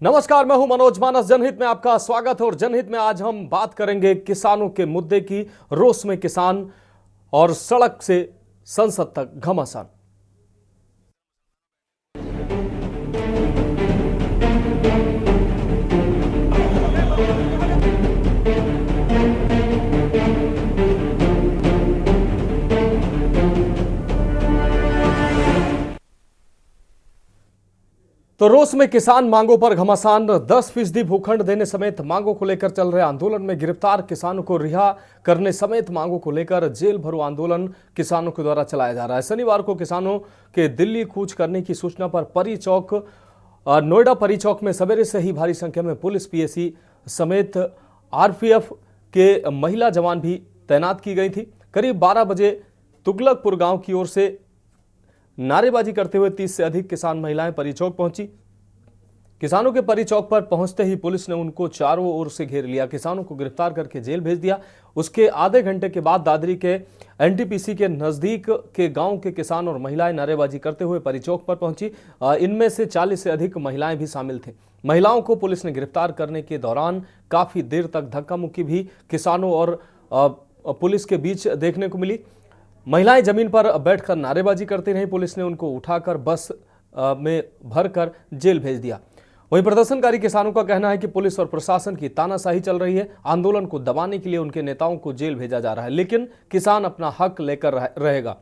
नमस्कार, मैं हूं मनोज मानस। जनहित में आपका स्वागत है और जनहित में आज हम बात करेंगे किसानों के मुद्दे की। रोष में किसान और सड़क से संसद तक घमासान। तो रोष में किसान, मांगों पर घमासान। 10% भूखंड देने समेत मांगों को लेकर चल रहे आंदोलन में गिरफ्तार किसानों को रिहा करने समेत मांगों को लेकर जेल भरो आंदोलन किसानों के द्वारा चलाया जा रहा है। शनिवार को किसानों के दिल्ली कूच करने की सूचना पर नोएडा परी चौक में सवेरे से ही भारी संख्या में पुलिस, पीएसी समेत आरपीएफ के महिला जवान भी तैनात की गई थी। करीब 12 बजे तुगलकपुर गांव की ओर से नारेबाजी करते हुए 30 से अधिक किसान महिलाएं परी चौक पहुंची। किसानों के परी चौक पर पहुंचते ही पुलिस ने उनको चारों ओर से घेर लिया, किसानों को गिरफ्तार करके जेल भेज दिया। उसके आधे घंटे के बाद दादरी के एनटीपीसी के नजदीक के गांव के किसान और महिलाएं नारेबाजी करते हुए परी चौक पर पहुंची। इनमें से 40 से अधिक महिलाएं भी शामिल थे। महिलाओं को पुलिस ने गिरफ्तार करने के दौरान काफी देर तक धक्का मुक्की भी किसानों और पुलिस के बीच देखने को मिली। महिलाएं जमीन पर बैठकर नारेबाजी करती रहीं। पुलिस ने उनको उठाकर बस में भरकर जेल भेज दिया। वहीं प्रदर्शनकारी किसानों का कहना है कि पुलिस और प्रशासन की तानाशाही चल रही है। आंदोलन को दबाने के लिए उनके नेताओं को जेल भेजा जा रहा है, लेकिन किसान अपना हक लेकर रहेगा।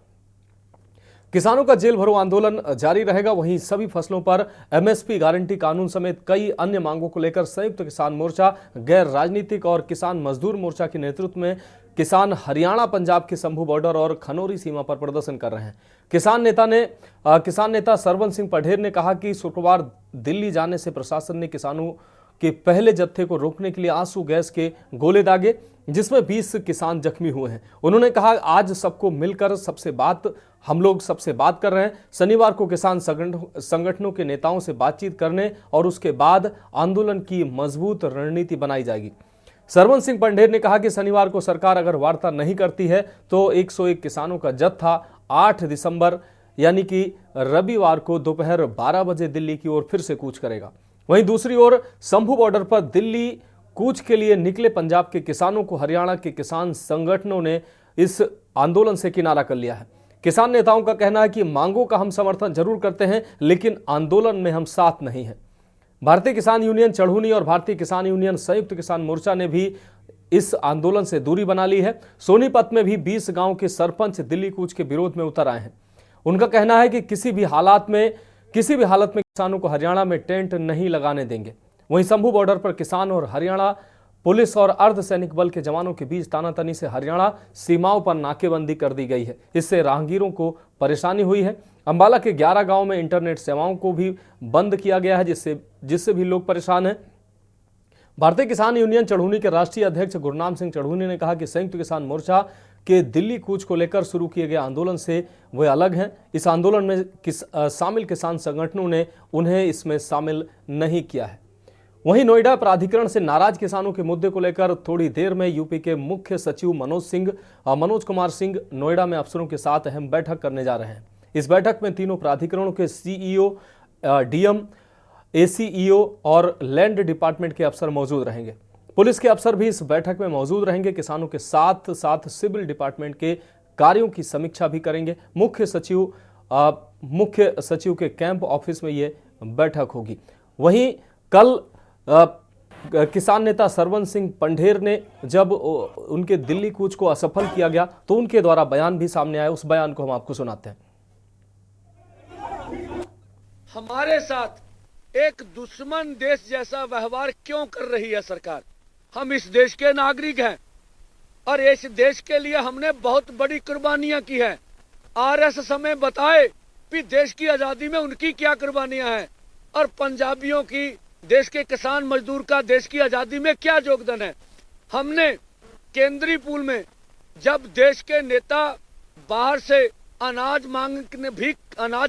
किसानों का जेल भरो आंदोलन जारी रहेगा। वहीं सभी फसलों पर एमएसपी गारंटी कानून समेत कई अन्य मांगों को लेकर संयुक्त किसान मोर्चा, गैर राजनीतिक और किसान मजदूर मोर्चा के नेतृत्व में किसान हरियाणा पंजाब के शंभू बॉर्डर और खनौरी सीमा पर प्रदर्शन कर रहे हैं। किसान नेता सरवन सिंह पढ़ेर ने कहा कि शुक्रवार दिल्ली जाने से प्रशासन ने किसानों के पहले जत्थे को रोकने के लिए आंसू गैस के गोले दागे, जिसमें 20 किसान जख्मी हुए हैं। उन्होंने कहा, आज सबको मिलकर हम लोग सबसे बात कर रहे हैं। शनिवार को किसान संगठनों के नेताओं से बातचीत करने और उसके बाद आंदोलन की मजबूत रणनीति बनाई जाएगी। सरवन सिंह पढ़ेर ने कहा कि शनिवार को सरकार अगर वार्ता नहीं करती है तो 101 किसानों का जत्था 8 दिसंबर यानी कि रविवार को दोपहर 12 बजे दिल्ली की ओर फिर से कूच करेगा। वहीं दूसरी ओर शंभू बॉर्डर पर दिल्ली कूच के लिए निकले पंजाब के किसानों को हरियाणा के किसान संगठनों ने इस आंदोलन से किनारा कर लिया है। किसान नेताओं का कहना है कि मांगों का हम समर्थन जरूर करते हैं, लेकिन आंदोलन में हम साथ नहीं हैं। भारतीय किसान यूनियन चढ़ूनी और भारतीय किसान यूनियन संयुक्त किसान मोर्चा ने भी इस आंदोलन से दूरी बना ली है। सोनीपत में भी 20 गांव के सरपंच दिल्ली कूच के विरोध में उतर आए हैं। उनका कहना है कि किसी भी हालत में किसानों को हरियाणा में टेंट नहीं लगाने देंगे। वहीं शंभू बॉर्डर पर किसान और हरियाणा पुलिस और अर्धसैनिक बल के जवानों के बीच तानातनी से हरियाणा सीमाओं पर नाकेबंदी कर दी गई है। इससे राहगीरों को परेशानी हुई है। अंबाला के 11 गांव में इंटरनेट सेवाओं को भी बंद किया गया है, जिससे भी लोग परेशान हैं। भारतीय किसान यूनियन चढ़ूनी के राष्ट्रीय अध्यक्ष गुरनाम सिंह चढ़ूनी ने कहा कि संयुक्त किसान मोर्चा के दिल्ली कूच को लेकर शुरू किए गए आंदोलन से वे अलग हैं। इस आंदोलन में शामिल किसान संगठनों ने उन्हें इसमें शामिल नहीं किया है। वहीं नोएडा प्राधिकरण से नाराज किसानों के मुद्दे को लेकर थोड़ी देर में यूपी के मुख्य सचिव मनोज कुमार सिंह नोएडा में अफसरों के साथ अहम बैठक करने जा रहे हैं। इस बैठक में तीनों प्राधिकरणों के सीईओ, डीएम, एसीईओ और लैंड डिपार्टमेंट के अफसर मौजूद रहेंगे। पुलिस के अफसर भी इस बैठक में मौजूद रहेंगे। किसानों के साथ साथ सिविल डिपार्टमेंट के कार्यों की समीक्षा भी करेंगे। मुख्य सचिव के कैंप ऑफिस में ये बैठक होगी। वहीं कल किसान नेता सरवन सिंह पढ़ेर ने जब उनके दिल्ली कूच को असफल किया गया तो उनके द्वारा बयान भी सामने आया। उस बयान को हम आपको सुनाते हैं। हमारे साथ एक दुश्मन देश जैसा व्यवहार क्यों कर रही है सरकार? हम इस देश के नागरिक हैं और इस देश के लिए हमने बहुत बड़ी कुर्बानियां की हैं। आरएस हमें बताए कि देश की आजादी में उनकी क्या कुर्बानियां हैं और पंजाबियों की, देश के किसान मजदूर का देश की आजादी में क्या योगदान है। हमने केंद्रीय पूल में जब देश के नेता बाहर से अनाज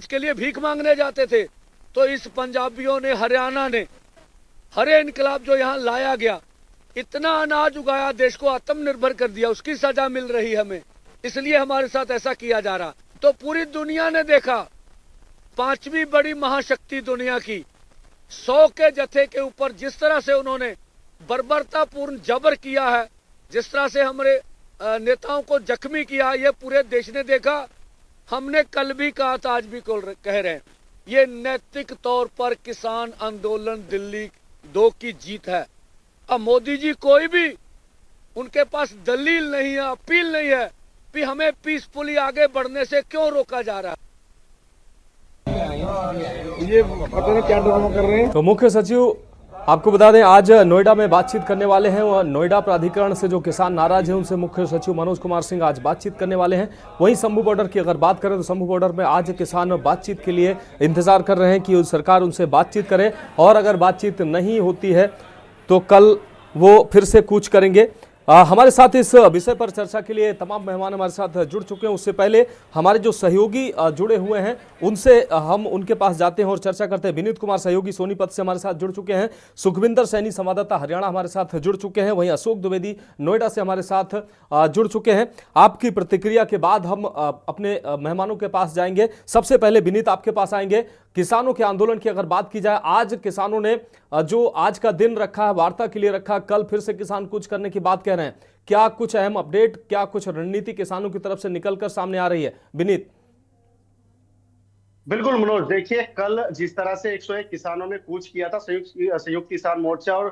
के लिए भीख मांगने जाते थे तो इस पंजाबियों ने, हरियाणा ने, हरे इनकलाब जो यहाँ लाया गया, इतना अनाज उगाया, देश को आत्मनिर्भर कर दिया, उसकी सजा मिल रही है हमें। इसलिए हमारे साथ ऐसा किया जा रहा। तो पूरी दुनिया ने देखा, 5वीं बड़ी महाशक्ति दुनिया की 100 के जत्थे के ऊपर जिस तरह से उन्होंने बर्बरतापूर्ण जबर किया है, जिस तरह से हमारे नेताओं को जख्मी किया, ये पूरे देश ने देखा। हमने कल भी कहा था, आज भी कह रहे हैं, ये नैतिक तौर पर किसान आंदोलन दिल्ली 2 की जीत है। अब मोदी जी कोई भी उनके पास दलील नहीं है, अपील नहीं है कि हमें पीसफुली आगे बढ़ने से क्यों रोका जा रहा है। ये पता नहीं क्या ड्रामा कर रहे हैं। तो मुख्य सचिव आपको बता दें, आज नोएडा में बातचीत करने वाले हैं और नोएडा प्राधिकरण से जो किसान नाराज हैं उनसे मुख्य सचिव मनोज कुमार सिंह आज बातचीत करने वाले हैं। वहीं शंभू बॉर्डर की अगर बात करें तो शंभू बॉर्डर में आज किसान बातचीत के लिए इंतजार कर रहे हैं कि सरकार उनसे बातचीत करे, और अगर बातचीत नहीं होती है तो कल वो फिर से कूच करेंगे। हमारे साथ इस विषय पर चर्चा के लिए तमाम मेहमान हमारे साथ जुड़ चुके हैं। उससे पहले हमारे जो सहयोगी जुड़े हुए हैं उनसे हम उनके पास जाते हैं और चर्चा करते हैं। विनीत कुमार सहयोगी सोनीपत से हमारे साथ जुड़ चुके हैं, सुखविंदर सैनी संवाददाता हरियाणा हमारे साथ जुड़ चुके हैं, वहीं अशोक द्विवेदी नोएडा से हमारे साथ जुड़ चुके हैं। आपकी प्रतिक्रिया के बाद हम अपने मेहमानों के पास जाएंगे। सबसे पहले विनीत आपके पास आएंगे। किसानों के आंदोलन की अगर बात की जाए, आज किसानों ने जो आज का दिन रखा है, वार्ता के लिए रखा, कल फिर से किसान कुछ करने की बात कह रहे हैं। क्या कुछ अहम अपडेट, क्या कुछ रणनीति किसानों की तरफ से निकलकर सामने आ रही है विनीत? बिल्कुल मनोज, देखिए कल जिस तरह से 101 किसानों ने कूच किया था, संयुक्त किसान मोर्चा और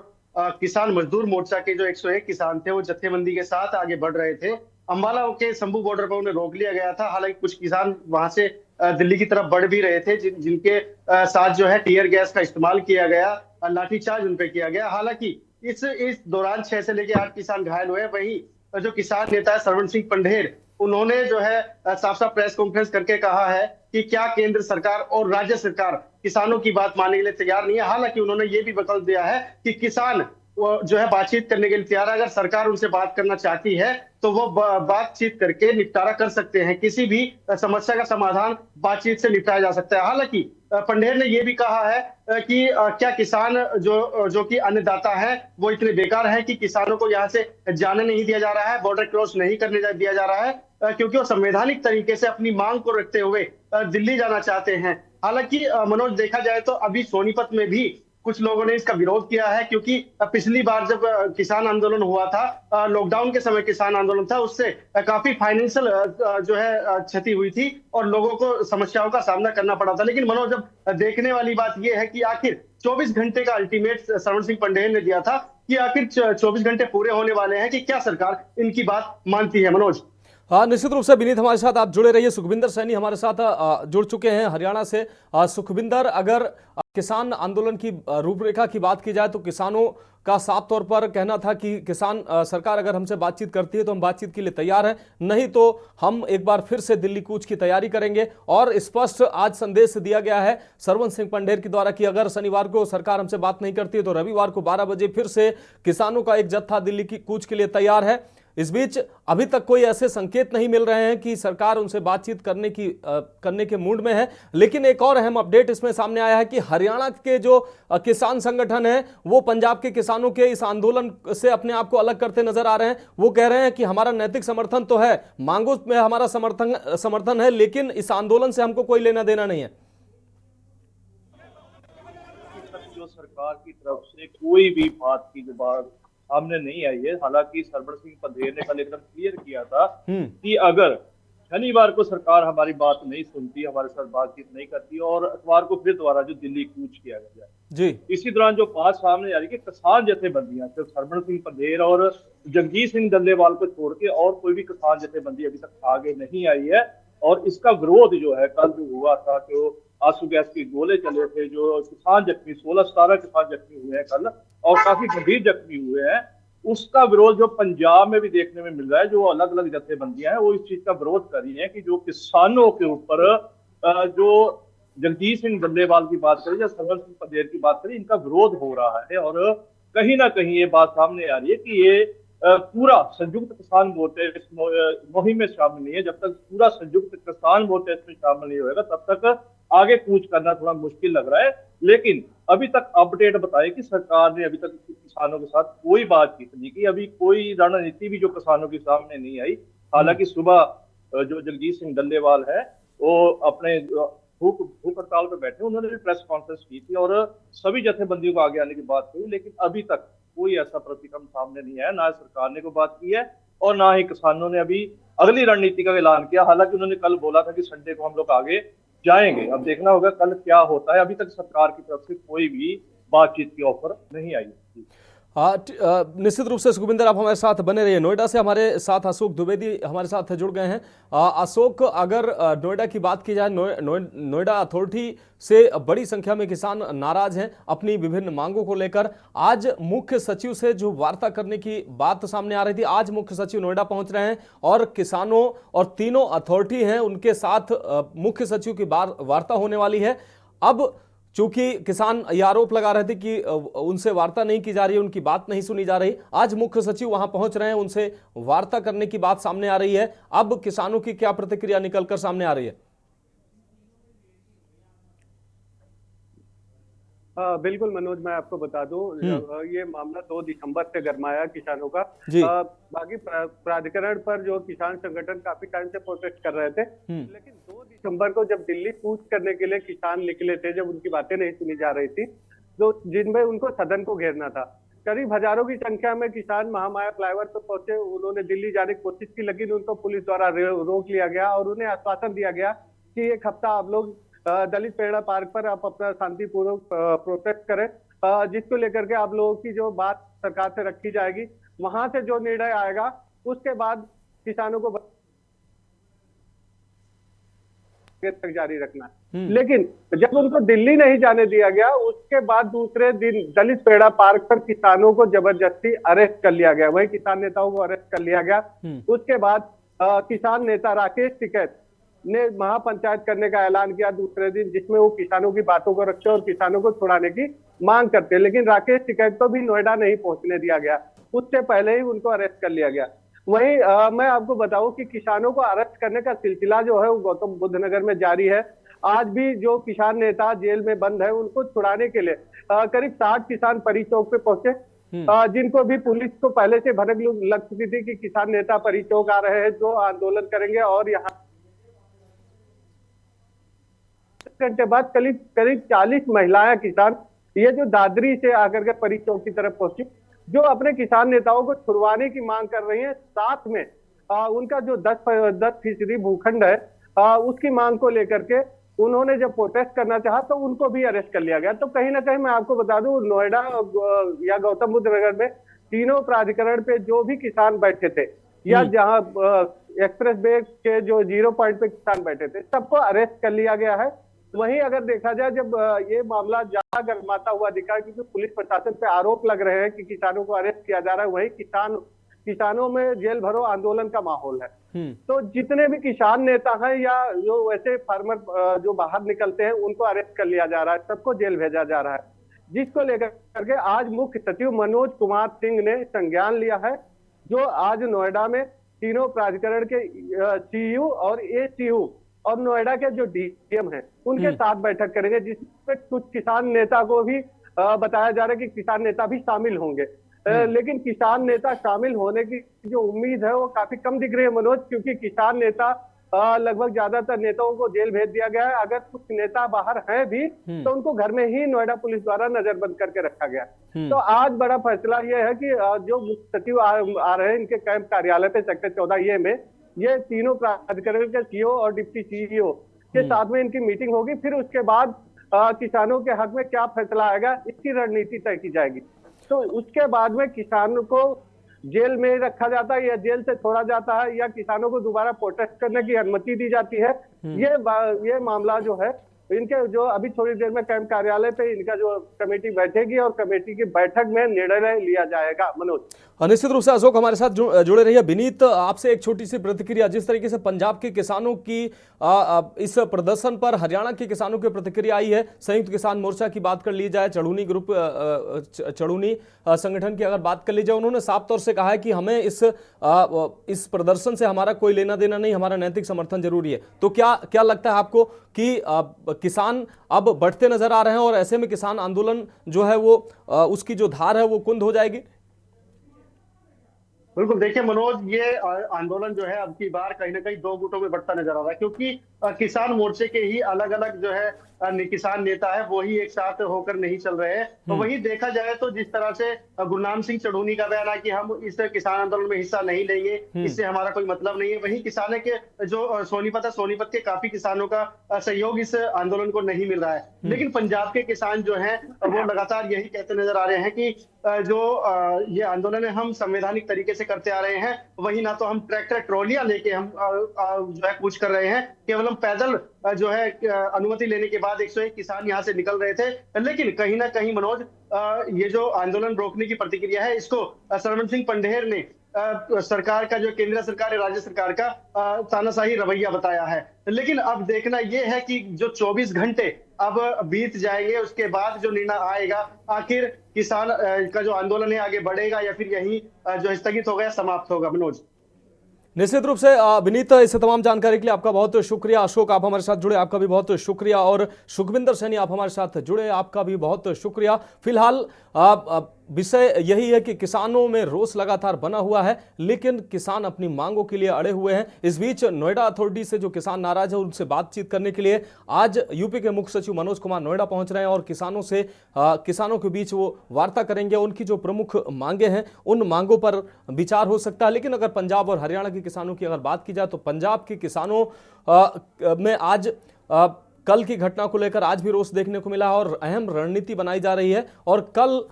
किसान मजदूर मोर्चा के जो 101 किसान थे वो जत्थेबंदी के साथ आगे बढ़ रहे थे। अंबाला के शंभू बॉर्डर पर उन्हें रोक लिया गया था। हालांकि कुछ किसान वहां से दिल्ली की तरफ बढ़ भी रहे थे, जिनके साथ जो है टीयर गैस का इस्तेमाल किया गया, लाठीचार्ज उन पे किया गया। हालांकि इस दौरान 6 से लेकर 8 किसान घायल हुए। वहीं जो किसान नेता है सरवण सिंह पंढेर, उन्होंने जो है साफ साफ प्रेस कॉन्फ्रेंस करके कहा है कि क्या केंद्र सरकार और राज्य सरकार किसानों की बात मानने के लिए तैयार नहीं है। हालांकि उन्होंने ये भी विकल्प दिया है कि किसान जो है बातचीत करने के लिए तैयार है। अगर सरकार उनसे बात करना चाहती है तो वो बातचीत करके निपटारा कर सकते हैं। किसी भी समस्या का समाधान बातचीत से निपटाया जा सकता है। हालांकि पंढेर ने यह भी कहा है कि क्या किसान जो कि अन्नदाता है वो इतने बेकार हैं कि किसानों को यहाँ से जाने नहीं दिया जा रहा है, बॉर्डर क्रॉस नहीं करने दिया जा रहा है, क्योंकि वो संवैधानिक तरीके से अपनी मांग को रखते हुए दिल्ली जाना चाहते हैं। हालांकि मनोज, देखा जाए तो अभी सोनीपत में भी कुछ लोगों ने इसका विरोध किया है, क्योंकि पिछली बार जब किसान आंदोलन हुआ था, लॉकडाउन के समय किसान आंदोलन था, उससे काफी फाइनेंशियल जो है क्षति हुई थी और लोगों को समस्याओं का सामना करना पड़ा था। लेकिन मनोज, जब देखने वाली बात यह है कि आखिर 24 घंटे का अल्टीमेट सरवण सिंह पंढेर ने दिया था कि आखिर 24 घंटे पूरे होने वाले हैं कि क्या सरकार इनकी बात मानती है। मनोज, हाँ, निश्चित रूप से विनीत हमारे साथ आप जुड़े रहिए। सुखविंदर सैनी हमारे साथ जुड़ चुके हैं हरियाणा से। सुखविंदर, अगर किसान आंदोलन की रूपरेखा की बात की जाए तो किसानों का साफ तौर पर कहना था कि किसान सरकार अगर हमसे बातचीत करती है तो हम बातचीत के लिए तैयार हैं, नहीं तो हम एक बार फिर से दिल्ली कूच की तैयारी करेंगे। और स्पष्ट आज संदेश दिया गया है सरवण सिंह पंढेर के द्वारा कि अगर शनिवार को सरकार हमसे बात नहीं करती है तो रविवार को 12 बजे फिर से किसानों का एक जत्था दिल्ली की कूच के लिए तैयार है। इस बीच अभी तक कोई ऐसे संकेत नहीं मिल रहे हैं कि सरकार उनसे बातचीत करने के मूड में है। लेकिन एक और अहम अपडेट इसमें सामने आया है कि हरियाणा के जो किसान संगठन है वो पंजाब के किसानों के इस आंदोलन से अपने आप को अलग करते नजर आ रहे हैं। वो कह रहे हैं कि हमारा नैतिक समर्थन तो है, मांगों में हमारा समर्थन है, लेकिन इस आंदोलन से हमको कोई लेना देना नहीं है। जो सरकार की तरफ से कोई भी बात की बात सामने नहीं आई है। हालांकि सरवण सिंह पंढेर ने कल एकदम क्लियर किया था कि अगर शनिवार को सरकार हमारी बात नहीं सुनती, हमारे साथ बातचीत नहीं करती और इतवार को फिर दोबारा जो दिल्ली कूच किया गया जी। इसी दौरान जो बात सामने आ रही है कि किसान जथेबंदियां सिर्फ सरवण सिंह पंढेर और जगजीत सिंह डल्लेवाल को छोड़ के और कोई भी किसान जथेबंदी अभी तक आगे नहीं आई है। और इसका विरोध जो है कल जो हुआ था, जो आंसू गैस के गोले चले थे, जो किसान जख्मी 16-17 किसान जख्मी हुए हैं कल और काफी गंभीर जख्मी हुए हैं, उसका विरोध जो पंजाब में भी देखने में मिल रहा है। जो अलग अलग जथेबंदियां हैं वो इस चीज का विरोध कर रही हैं कि जो किसानों के ऊपर जो जगजीत सिंह डल्लेवाल की बात करें या सरवण सिंह पंढेर की बात करें, इनका विरोध हो रहा है। और कहीं ना कहीं ये बात सामने आ रही है कि ये पूरा संयुक्त किसान मोर्चा इस मुहिम में शामिल नहीं है। जब तक पूरा संयुक्त किसान मोर्चा इसमें शामिल नहीं होगा तब तक आगे कूच करना थोड़ा मुश्किल लग रहा है। लेकिन अभी तक अपडेट बताए कि सरकार ने अभी तक किसानों के साथ कोई बातचीत नहीं की, अभी कोई रणनीति भी जो किसानों के सामने नहीं आई। हालांकि सुबह जो जगजीत सिंह डल्लेवाल है वो अपने भूख भूख हड़ताल पर बैठे, उन्होंने भी प्रेस कॉन्फ्रेंस की थी और सभी जत्थेबंदियों को आगे आने की बात कही, लेकिन अभी तक कोई ऐसा प्रतिक्रम सामने नहीं आया। ना सरकार ने कोई बात की है और ना ही किसानों ने अभी अगली रणनीति का ऐलान किया। हालांकि उन्होंने कल बोला था कि संडे को हम लोग आगे जाएंगे। अब देखना होगा कल क्या होता है। अभी तक सरकार की तरफ से कोई भी बातचीत की ऑफर नहीं आई है। निश्चित रूप से सुखविंदर, आप हमारे साथ बने रहिए। नोएडा से हमारे साथ अशोक द्विवेदी हमारे साथ जुड़ गए हैं। अशोक, अगर नोएडा की बात की जाए, नोएडा अथॉरिटी से बड़ी संख्या में किसान नाराज हैं अपनी विभिन्न मांगों को लेकर। आज मुख्य सचिव से जो वार्ता करने की बात सामने आ रही थी, आज मुख्य सचिव नोएडा पहुंच रहे हैं और किसानों और तीनों अथॉरिटी हैं उनके साथ मुख्य सचिव की वार्ता होने वाली है। अब चूंकि किसान ये आरोप लगा रहे थे कि उनसे वार्ता नहीं की जा रही है, उनकी बात नहीं सुनी जा रही, आज मुख्य सचिव वहां पहुंच रहे हैं, उनसे वार्ता करने की बात सामने आ रही है। अब किसानों की क्या प्रतिक्रिया निकलकर सामने आ रही है? बिल्कुल मनोज, मैं आपको बता दूं, ये मामला 2 दिसंबर से गरमाया किसानों का। जी। बाकी प्राधिकरण पर जो किसान संगठन काफी टाइम से प्रोटेस्ट कर रहे थे, लेकिन 2 दिसंबर को जब दिल्ली कूच करने के लिए किसान निकले थे, जब उनकी बातें नहीं सुनी जा रही थी, तो जिनमें उनको सदन को घेरना था, करीब हजारों की संख्या में किसान महामाया फ्लाईओवर पर पहुंचे। उन्होंने दिल्ली जाने की कोशिश की, लेकिन उनको पुलिस द्वारा रोक लिया गया और उन्हें आश्वासन दिया गया कि 1 हफ्ता आप लोग दलित पेड़ा पार्क पर आप अपना शांतिपूर्वक प्रोटेस्ट करें, जिसको लेकर के आप लोगों की जो बात सरकार से रखी जाएगी, वहां से जो निर्णय आएगा उसके बाद किसानों को तक जारी रखना है। लेकिन जब उनको दिल्ली नहीं जाने दिया गया, उसके बाद दूसरे दिन दलित पेड़ा पार्क पर किसानों को जबरदस्ती अरेस्ट कर लिया गया, वही किसान नेताओं को अरेस्ट कर लिया गया। उसके बाद किसान नेता राकेश टिकैत ने महापंचायत करने का ऐलान किया दूसरे दिन, जिसमें वो किसानों की बातों को रखते और किसानों को छुड़ाने की मांग करते, लेकिन राकेश टिकैत को भी नोएडा नहीं पहुंचने दिया गया, उससे पहले ही उनको अरेस्ट कर लिया गया। वहीं मैं आपको बताऊं कि किसानों को अरेस्ट करने का सिलसिला जो है वो गौतम बुद्ध नगर में जारी है। आज भी जो किसान नेता जेल में बंद है, उनको छुड़ाने के लिए करीब 60 किसान परी चौक पे पहुंचे, जिनको भी पुलिस को पहले से भनक लग चुकी थी कि किसान नेता परी चौक आ रहे हैं, जो आंदोलन करेंगे। और यहाँ घंटे बाद करीब 40 महिलाएं किसान ये जो दादरी से आकर के परी चौक की तरफ पहुंची, जो अपने किसान नेताओं को छुड़वाने की मांग कर रही हैं। साथ में उनका जो 10% भूखंड है, उसकी मांग को लेकर के उन्होंने जब प्रोटेस्ट करना चाहा तो उनको भी अरेस्ट कर लिया गया। तो कहीं ना कहीं मैं आपको बता दूं, नोएडा या गौतम बुद्ध नगर में तीनों प्राधिकरण पे जो भी किसान बैठे थे, या जहां एक्सप्रेस वे के जो 0 पॉइंट पे किसान बैठे थे, सबको अरेस्ट कर लिया गया है। वहीं अगर देखा जाए, जब ये मामला ज्यादा गर्माता हुआ दिखा, क्योंकि पुलिस प्रशासन पे आरोप लग रहे हैं कि किसानों को अरेस्ट किया जा रहा है, वहीं किसानों में जेल भरो आंदोलन का माहौल है। तो जितने भी किसान नेता हैं या जो वैसे फार्मर जो बाहर निकलते हैं, उनको अरेस्ट कर लिया जा रहा है, सबको जेल भेजा जा रहा है, जिसको लेकर करके आज मुख्य सचिव मनोज कुमार सिंह ने संज्ञान लिया है, जो आज नोएडा में तीनों प्राधिकरण के सीयू और एसीयू और नोएडा के जो डीएम हैं उनके साथ बैठक करेंगे, जिसमें कुछ किसान नेता को भी बताया जा रहा है कि किसान नेता भी शामिल होंगे। लेकिन किसान नेता शामिल होने की जो उम्मीद है वो काफी कम दिख रही है मनोज, क्योंकि किसान नेता लगभग ज्यादातर नेताओं को जेल भेज दिया गया है। अगर कुछ नेता बाहर हैं भी तो उनको घर में ही नोएडा पुलिस द्वारा नजरबंद करके रखा गया। तो आज बड़ा फैसला ये है कि जो मुख्य सचिव आ रहे हैं इनके कैंप कार्यालय पे सेक्टर 14A में, ये तीनों प्राधिकरण के सीईओ और डिप्टी सीईओ के साथ में इनकी मीटिंग होगी। फिर उसके बाद किसानों के हक में क्या फैसला आएगा, इसकी रणनीति तय की जाएगी। तो उसके बाद में किसानों को जेल में रखा जाता है या जेल से छोड़ा जाता है, या किसानों को दोबारा प्रोटेस्ट करने की अनुमति दी जाती है, ये मामला जो है इनके जो अभी थोड़ी देर में कैंप कार्यालय पे इनका जो कमेटी बैठेगी और कमेटी की बैठक में निर्णय लिया जाएगा। मनोज, निश्चित रूप से अशोक हमारे साथ जुड़े रहिए। विनीत, आपसे एक छोटी सी प्रतिक्रिया, जिस तरीके से पंजाब के किसानों की इस प्रदर्शन पर हरियाणा के किसानों की प्रतिक्रिया आई है, संयुक्त किसान मोर्चा की बात कर ली जाए, चढ़ूनी ग्रुप चढ़ूनी संगठन की अगर बात कर ली जाए, उन्होंने साफ तौर से कहा है कि हमें इस प्रदर्शन से हमारा कोई लेना देना नहीं, हमारा नैतिक समर्थन जरूरी है। तो क्या लगता है आपको कि किसान अब बढ़ते नजर आ रहे हैं और ऐसे में किसान आंदोलन जो है वो उसकी जो धार है वो कुंद हो जाएगी? बिल्कुल, देखिए मनोज, ये आंदोलन जो है अब की बार कहीं ना कहीं दो गुटों में बढ़ता नजर आ रहा है, क्योंकि किसान मोर्चे के ही अलग अलग जो है किसान नेता है वो ही एक साथ होकर नहीं चल रहे हैं। तो वही देखा जाए तो जिस तरह से गुरनाम सिंह चढ़ूनी का बयान है कि हम इस किसान आंदोलन में हिस्सा नहीं लेंगे, इससे हमारा कोई मतलब नहीं है, वही किसान के जो सोनीपत है, सोनीपत के काफी किसानों का सहयोग इस आंदोलन को नहीं मिल रहा है। लेकिन पंजाब के किसान जो हैं वो लगातार यही कहते नजर आ रहे हैं कि जो ये आंदोलन है हम संवैधानिक तरीके से करते आ रहे हैं, वही ना तो हम ट्रैक्टर ट्रॉलियां लेके हम जो है कूच कर रहे हैं, केवल हम पैदल जो है अनुमति लेने के बाद 101 किसान यहाँ से निकल रहे थे। लेकिन कहीं ना कहीं मनोज, ये जो आंदोलन रोकने की प्रतिक्रिया है इसको सरमन सिंह पंढेर ने सरकार का, जो केंद्र सरकार है, राज्य सरकार का तानाशाही रवैया बताया है। लेकिन अब देखना यह है कि जो 24 घंटे अब बीत जाएंगे उसके बाद जो निर्णय आएगा, आखिर किसान का जो आंदोलन है आगे बढ़ेगा या फिर यही जो स्थगित हो गया समाप्त होगा। मनोज, निश्चित रूप से विनीत, इस तमाम जानकारी के लिए आपका बहुत शुक्रिया। अशोक, आप हमारे साथ जुड़े, आपका भी बहुत शुक्रिया। और सुखविंदर सैनी, आप हमारे साथ जुड़े, आपका भी बहुत शुक्रिया। फिलहाल विषय यही है कि किसानों में रोष लगातार बना हुआ है, लेकिन किसान अपनी मांगों के लिए अड़े हुए हैं। इस बीच नोएडा अथॉरिटी से जो किसान नाराज है उनसे बातचीत करने के लिए आज यूपी के मुख्य सचिव मनोज कुमार नोएडा पहुंच रहे हैं और किसानों के बीच वो वार्ता करेंगे। उनकी जो प्रमुख मांगे हैं उन मांगों पर विचार हो सकता है। लेकिन अगर पंजाब और हरियाणा के किसानों की अगर बात की जाए तो पंजाब के किसानों में आज कल की घटना को लेकर आज भी रोष देखने को मिला है और अहम रणनीति बनाई जा रही है। और कल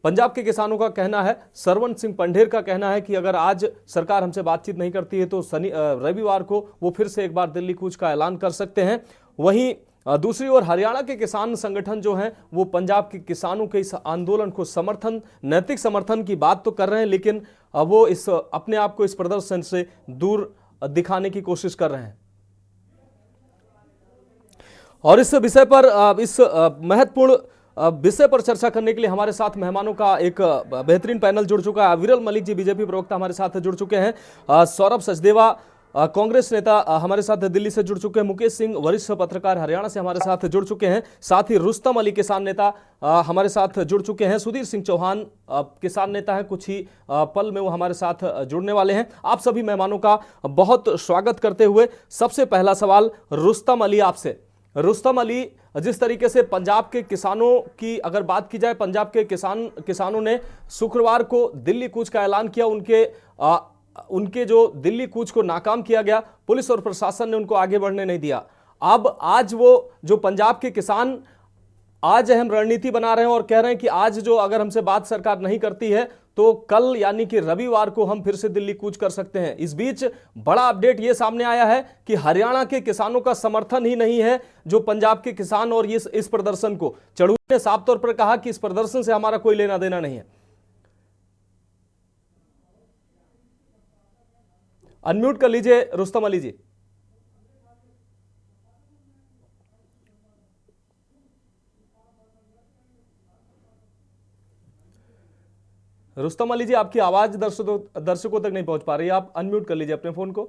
पंजाब के किसानों का कहना है, सरवण सिंह पंढेर का कहना है कि अगर आज सरकार हमसे बातचीत नहीं करती है तो रविवार को वो फिर से एक बार दिल्ली कूच का ऐलान कर सकते हैं। वहीं दूसरी ओर हरियाणा के किसान संगठन जो हैं वो पंजाब के किसानों के इस आंदोलन को नैतिक समर्थन की बात तो कर रहे हैं, लेकिन वो अपने आप को इस प्रदर्शन से दूर दिखाने की कोशिश कर रहे हैं। और इस विषय पर इस महत्वपूर्ण विषय पर चर्चा करने के लिए हमारे साथ मेहमानों का एक बेहतरीन पैनल जुड़ चुका है। विरल मलिक जी, बीजेपी प्रवक्ता, हमारे साथ जुड़ चुके हैं। सौरभ सचदेवा, कांग्रेस नेता, हमारे साथ दिल्ली से जुड़ चुके हैं। मुकेश सिंह, वरिष्ठ पत्रकार, हरियाणा से हमारे साथ जुड़ चुके हैं। साथ ही रुस्तम अली, किसान नेता, हमारे साथ जुड़ चुके हैं। सुधीर सिंह चौहान, किसान नेता हैं, कुछ ही पल में वो हमारे साथ जुड़ने वाले हैं। आप सभी मेहमानों का बहुत स्वागत करते हुए सबसे पहला सवाल रुस्तम अली आपसे। रुस्तम अली, जिस तरीके से पंजाब के किसानों की अगर बात की जाए, पंजाब के किसानों ने शुक्रवार को दिल्ली कूच का ऐलान किया, उनके जो दिल्ली कूच को नाकाम किया गया, पुलिस और प्रशासन ने उनको आगे बढ़ने नहीं दिया। अब आज वो जो पंजाब के किसान आज अहम रणनीति बना रहे हैं और कह रहे हैं कि आज जो अगर हमसे बात सरकार नहीं करती है तो कल यानी कि रविवार को हम फिर से दिल्ली कूच कर सकते हैं। इस बीच बड़ा अपडेट ये सामने आया है कि हरियाणा के किसानों का समर्थन ही नहीं है जो पंजाब के किसान और इस प्रदर्शन को। चढ़ूनी ने साफ तौर पर कहा कि इस प्रदर्शन से हमारा कोई लेना देना नहीं है। अनम्यूट कर लीजिए रुस्तम अली जी। रुस्तम अली जी, आपकी आवाज दर्शकों तक नहीं पहुंच पा रही है, आप अनम्यूट कर लीजिए अपने फोन को।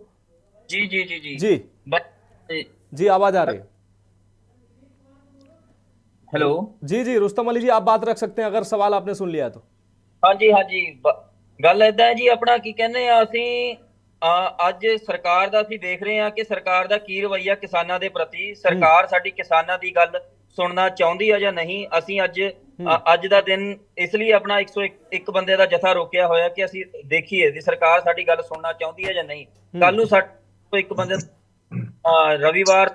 जी जी जी जी जी जी, आवाज आ रही है। हेलो जी जी, रुस्तम अली जी, आप बात रख सकते हैं अगर सवाल आपने सुन लिया तो। हाँ जी ਗੱਲ ਏਦਾਂ ਹੈ ਜੀ, ਆਪਣਾ ਕੀ ਕਹਿੰਦੇ ਆ, ਅਸੀਂ ਅੱਜ ਸਰਕਾਰ ਦਾ ਅਸੀਂ ਦੇਖ ਰਹੇ ਹਾਂ ਕਿ ਸਰਕਾਰ ਦਾ ਕੀ ਰਵੱਈਆ ਕਿਸਾਨਾਂ ਦੇ ਪ੍ਰਤੀ। ਸਰਕਾਰ ਸਾਡੀ ਕਿਸਾਨਾਂ ਦੀ ਗੱਲ ਸੁਣਨਾ ਚਾਹੁੰਦੀ ਆ ਜਾਂ ਨਹੀਂ। ਅਸੀਂ ਅੱਜ ਦਾ ਦਿਨ ਇਸ ਲਈ ਆਪਣਾ 101 ਬੰਦੇ ਦਾ ਜਥਾ ਰੋਕਿਆ ਹੋਇਆ ਕਿ ਅਸੀਂ ਦੇਖੀਏ ਕਿ ਸਰਕਾਰ ਸਾਡੀ ਗੱਲ ਸੁਣਨਾ ਚਾਹੁੰਦੀ ਹੈ ਜਾਂ ਨਹੀਂ। ਕੱਲ ਨੂੰ 101 ਬੰਦੇ ਰਵੀਵਾਰ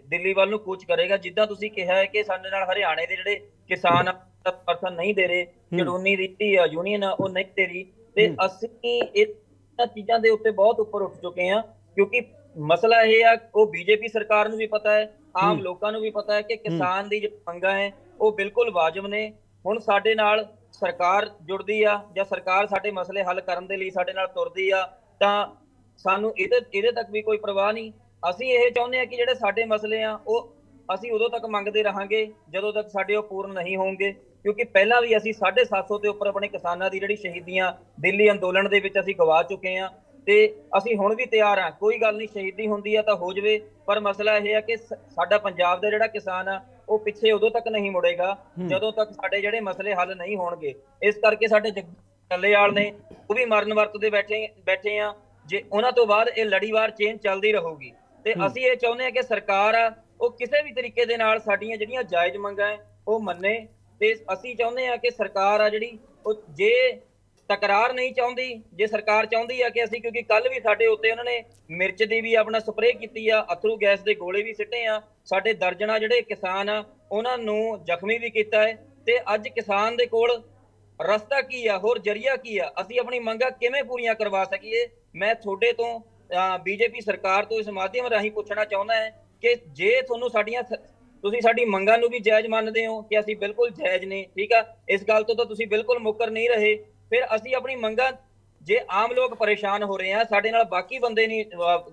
ਦਿੱਲੀ ਵੱਲ ਨੂੰ ਕੂਚ ਕਰੇਗਾ। ਜਿੱਦਾਂ ਤੁਸੀਂ ਕਿਹਾ ਹੈ ਕਿ ਸਾਡੇ ਨਾਲ ਹਰਿਆਣੇ ਦੇ ਜਿਹੜੇ ਕਿਸਾਨ ਸਮਰਥਨ ਨਹੀਂ ਦੇ ਰਹੇ, ਚੜੂਨੀ ਦੀ यूनियन ਉਹ ਨਹੀਂ ਦੇ ਰਹੀ, ਤੇ ਅਸੀਂ ਇਹਨਾਂ ਚੀਜ਼ਾਂ ਦੇ ਉੱਤੇ ਬਹੁਤ ਉੱਪਰ ਉੱਠ ਚੁੱਕੇ ਹਾਂ। ਕਿਉਂਕਿ ਮਸਲਾ ਇਹ ਆ, ਉਹ ਬੀਜੇਪੀ ਸਰਕਾਰ ਨੂੰ ਵੀ ਪਤਾ ਹੈ, ਆਮ ਲੋਕਾਂ ਨੂੰ ਵੀ ਪਤਾ ਹੈ ਕਿ ਕਿਸਾਨ ਦੀ ਜਿਹੜੀ ਮੰਗਾਂ ਹੈ ਉਹ ਬਿਲਕੁਲ ਵਾਜਬ ਨੇ। ਹੁਣ ਸਾਡੇ ਨਾਲ ਸਰਕਾਰ ਜੁੜਦੀ ਆ ਜਾਂ ਸਰਕਾਰ ਸਾਡੇ ਮਸਲੇ ਹੱਲ ਕਰਨ ਦੇ ਲਈ ਸਾਡੇ ਨਾਲ ਤੁਰਦੀ ਆ ਤਾਂ ਸਾਨੂੰ ਇਹਦੇ ਤੱਕ ਵੀ ਕੋਈ ਪਰਵਾਹ ਨਹੀਂ। ਅਸੀਂ ਇਹ ਚਾਹੁੰਦੇ ਹਾਂ ਕਿ ਜਿਹੜੇ ਸਾਡੇ ਮਸਲੇ ਆ ਉਹ ਅਸੀਂ ਉਦੋਂ ਤੱਕ ਮੰਗਦੇ ਰਹਾਂਗੇ ਜਦੋਂ ਤੱਕ ਸਾਡੇ ਉਹ ਪੂਰਨ ਨਹੀਂ ਹੋਣਗੇ। ਕਿਉਂਕਿ ਪਹਿਲਾਂ ਵੀ ਅਸੀਂ 750 ਦੇ ਉੱਪਰ ਆਪਣੇ ਕਿਸਾਨਾਂ ਦੀ ਜਿਹੜੀ ਸ਼ਹੀਦੀਆਂ ਦਿੱਲੀ ਅੰਦੋਲਨ ਦੇ ਵਿੱਚ ਅਸੀਂ ਗਵਾ ਚੁੱਕੇ ਹਾਂ ਤੇ ਅਸੀਂ ਹੁਣ ਵੀ ਤਿਆਰ ਹਾਂ। ਕੋਈ ਗੱਲ ਨਹੀਂ, ਸ਼ਹੀਦੀ ਹੁੰਦੀ ਆ ਤਾਂ ਹੋ ਜਾਵੇ, ਪਰ ਮਸਲਾ ਇਹ ਹੈ ਕਿ ਸਾਡਾ ਪੰਜਾਬ ਦਾ ਜਿਹੜਾ ਕਿਸਾਨ ਆ ਉਹ ਪਿੱਛੇ ਉਦੋਂ ਤੱਕ ਨਹੀਂ ਮੁੜੇਗਾ ਜਦੋਂ ਤੱਕ ਸਾਡੇ ਜਿਹੜੇ ਮਸਲੇ ਹੱਲ ਨਹੀਂ ਹੋਣਗੇ। ਇਸ ਕਰਕੇ ਸਾਡੇ ਟੱਲੇਵਾਲ ਨੇ ਉਹ ਵੀ ਮਰਨ ਵਰਤਦੇ ਬੈਠੇ ਆ ਜੇ ਉਹਨਾਂ ਤੋਂ ਬਾਅਦ ਇਹ ਲੜੀਵਾਰ ਚੇਨ ਚੱਲਦੀ ਰਹੂਗੀ ਤੇ ਅਸੀਂ ਇਹ ਚਾਹੁੰਦੇ ਆ ਕਿ ਸਰਕਾਰ ਆ ਉਹ ਕਿਸੇ ਵੀ ਤਰੀਕੇ ਦੇ ਨਾਲ ਸਾਡੀਆਂ ਜਿਹੜੀਆਂ ਜਾਇਜ਼ ਮੰਗਾਂ ਹੈ ਉਹ ਮੰਨੇ ਤੇ ਅਸੀਂ ਚਾਹੁੰਦੇ ਆ ਕਿ ਸਰਕਾਰ ਆ ਜਿਹੜੀ ਉਹ ਜੇ ਤਕਰਾਰ ਨਹੀਂ ਚਾਹੁੰਦੀ ਜੇ ਸਰਕਾਰ ਚਾਹੁੰਦੀ ਆ ਕਿ ਅਸੀਂ ਕਿਉਂਕਿ ਕੱਲ ਵੀ ਸਾਡੇ ਉੱਤੇ ਉਹਨਾਂ ਨੇ ਮਿਰਚ ਦੀ ਵੀ ਆਪਣਾ ਸਪਰੇਅ ਕੀਤੀ ਆ ਅਥਰੂ ਗੈਸ ਦੇ ਗੋਲੇ ਵੀ ਸਿੱਟੇ ਆ ਸਾਡੇ ਦਰਜਨਾਂ ਜਿਹੜੇ ਕਿਸਾਨ ਆ ਉਹਨਾਂ ਨੂੰ ਜ਼ਖਮੀ ਵੀ ਕੀਤਾ ਹੈ ਤੇ ਅੱਜ ਕਿਸਾਨ ਦੇ ਕੋਲ ਰਸਤਾ ਕੀ ਆ ਹੋਰ ਜਰੀਆ ਕੀ ਆ ਅਸੀਂ ਆਪਣੀ ਮੰਗਾਂ ਕਿਵੇਂ ਪੂਰੀਆਂ ਕਰਵਾ ਸਕੀਏ ਮੈਂ ਤੁਹਾਡੇ ਤੋਂ ਬੀਜੇਪੀ ਸਰਕਾਰ ਤੋਂ ਇਸ ਮਾਧਿਅਮ ਰਾਹੀਂ ਪੁੱਛਣਾ ਚਾਹੁੰਦਾ ਹੈ ਕਿ ਜੇ ਤੁਹਾਨੂੰ ਤੁਸੀਂ ਸਾਡੀ ਮੰਗਾਂ ਨੂੰ ਵੀ ਜਾਇਜ਼ ਮੰਨਦੇ ਹੋ ਕਿ ਅਸੀਂ ਬਿਲਕੁਲ ਜਾਇਜ਼ ਨੇ ਠੀਕ ਆ ਇਸ ਗੱਲ ਤੋਂ ਤਾਂ ਤੁਸੀਂ ਬਿਲਕੁਲ ਮੁੱਕਰ ਨਹੀਂ ਰਹੇ ਫਿਰ ਅਸੀਂ ਆਪਣੀ ਮੰਗਾਂ ਜੇ ਆਮ ਲੋਕ ਪਰੇਸ਼ਾਨ ਹੋ ਰਹੇ ਆ ਸਾਡੇ ਨਾਲ ਬਾਕੀ ਬੰਦੇ ਨਹੀਂ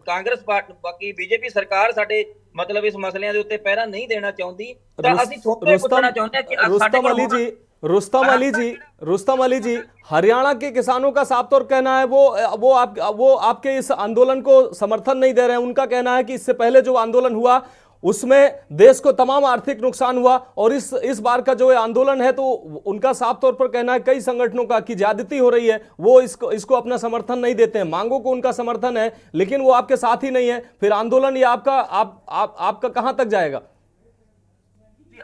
ਕਾਂਗਰਸ ਪਾਰਟੀ ਬਾਕੀ ਬੀਜੇਪੀ ਸਰਕਾਰ ਸਾਡੇ ਮਤਲਬ ਇਸ ਮਸਲਿਆਂ ਦੇ ਉੱਤੇ ਪਹਿਰਾ ਨਹੀਂ ਦੇਣਾ ਚਾਹੁੰਦੀ ਤਾਂ ਅਸੀਂ ਤੁਹਾਡੇ ਪੁੱਛਣਾ ਚਾਹੁੰਦੇ ਹਾਂ कि ਸਾਡੇ रुस्तम अली जी हरियाणा के किसानों का साफ तौर कहना है वो आपके इस आंदोलन को समर्थन नहीं दे रहे हैं। उनका कहना है कि इससे पहले जो आंदोलन हुआ उसमें देश को तमाम आर्थिक नुकसान हुआ और इस बार का जो आंदोलन है तो उनका साफ तौर पर कहना है कई संगठनों का कि ज्यादती हो रही है वो इसको अपना समर्थन नहीं देते हैं। मांगों को उनका समर्थन है लेकिन वो आपके साथ ही नहीं है फिर आंदोलन ये आपका कहां तक जाएगा?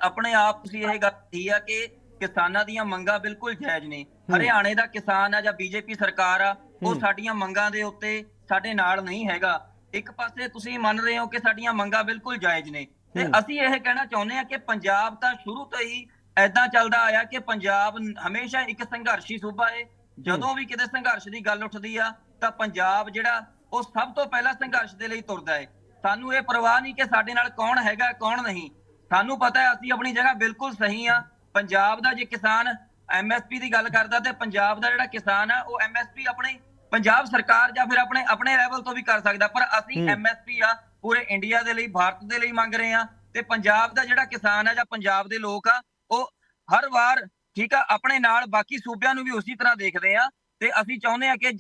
अपने आप ਤੁਸੀਂ ਇਹ ਗੱਲ ਕਹੀ ਆ ਕਿ ਕਿਸਾਨਾਂ ਦੀਆਂ ਮੰਗਾਂ ਬਿਲਕੁਲ ਜਾਇਜ਼ ਨੇ ਹਰਿਆਣੇ ਦਾ ਕਿਸਾਨ ਆ ਜਾਂ ਬੀਜੇਪੀ ਸਰਕਾਰ ਆ ਉਹ ਸਾਡੀਆਂ ਮੰਗਾਂ ਦੇ ਉੱਤੇ ਸਾਡੇ ਨਾਲ ਨਹੀਂ ਹੈਗਾ ਇੱਕ ਪਾਸੇ ਤੁਸੀਂ ਮੰਨ ਰਹੇ ਹੋ ਕਿ ਸਾਡੀਆਂ ਮੰਗਾਂ ਬਿਲਕੁਲ ਜਾਇਜ਼ ਨੇ ਤੇ ਅਸੀਂ ਇਹ ਕਹਿਣਾ ਚਾਹੁੰਦੇ ਆ ਕਿ ਪੰਜਾਬ ਤਾਂ ਸ਼ੁਰੂ ਤੋਂ ਹੀ ਐਦਾਂ ਚੱਲਦਾ ਆਇਆ ਕਿ ਪੰਜਾਬ ਹਮੇਸ਼ਾ ਇੱਕ ਸੰਘਰਸ਼ੀ ਸੂਬਾ ਹੈ ਜਦੋਂ ਵੀ ਕਿਤੇ ਸੰਘਰਸ਼ ਦੀ ਗੱਲ ਉੱਠਦੀ ਆ ਤਾਂ ਪੰਜਾਬ ਜਿਹੜਾ ਉਹ ਸਭ ਤੋਂ ਪਹਿਲਾਂ ਸੰਘਰਸ਼ ਦੇ ਲਈ ਤੁਰਦਾ ਹੈ ਸਾਨੂੰ ਇਹ ਪਰਵਾਹ ਨਹੀਂ ਕਿ ਸਾਡੇ ਨਾਲ ਕੌਣ ਹੈਗਾ ਕੌਣ ਨਹੀਂ ਸਾਨੂੰ ਪਤਾ ਹੈ ਅਸੀਂ ਆਪਣੀ ਜਗ੍ਹਾ ਬਿਲਕੁਲ ਸਹੀ ਆ ਪੰਜਾਬ ਦਾ ਜੇ ਕਿਸਾਨ ਐਮਐਸਪੀ ਦੀ ਗੱਲ ਕਰਦਾ ਤੇ ਪੰਜਾਬ ਦਾ ਜਿਹੜਾ ਕਿਸਾਨ ਆ ਉਹ ਐਮਐਸਪੀ ਆਪਣੇ ਪੰਜਾਬ ਸਰਕਾਰ ਜਾਂ ਫਿਰ ਆਪਣੇ ਲੈਵਲ ਤੋਂ ਵੀ ਕਰ ਸਕਦਾ ਪਰ ਅਸੀਂ ਐਮਐਸਪੀ ਆ ਪੂਰੇ ਇੰਡੀਆ ਦੇ ਲਈ ਭਾਰਤ ਦੇ ਲਈ ਮੰਗ ਰਹੇ ਆ ਤੇ ਪੰਜਾਬ ਦਾ ਜਿਹੜਾ ਕਿਸਾਨ ਆ ਜਾਂ ਪੰਜਾਬ ਦੇ ਲੋਕ ਆ ਉਹ ਹਰ ਵਾਰ ਠੀਕ ਆ ਆਪਣੇ ਨਾਲ ਬਾਕੀ ਸੂਬਿਆਂ ਨੂੰ ਵੀ ਉਸੇ ਤਰ੍ਹਾਂ ਦੇਖਦੇ ਆ ਤੇ ਅਸੀਂ ਚਾਹੁੰਦੇ ਆ ਕਿ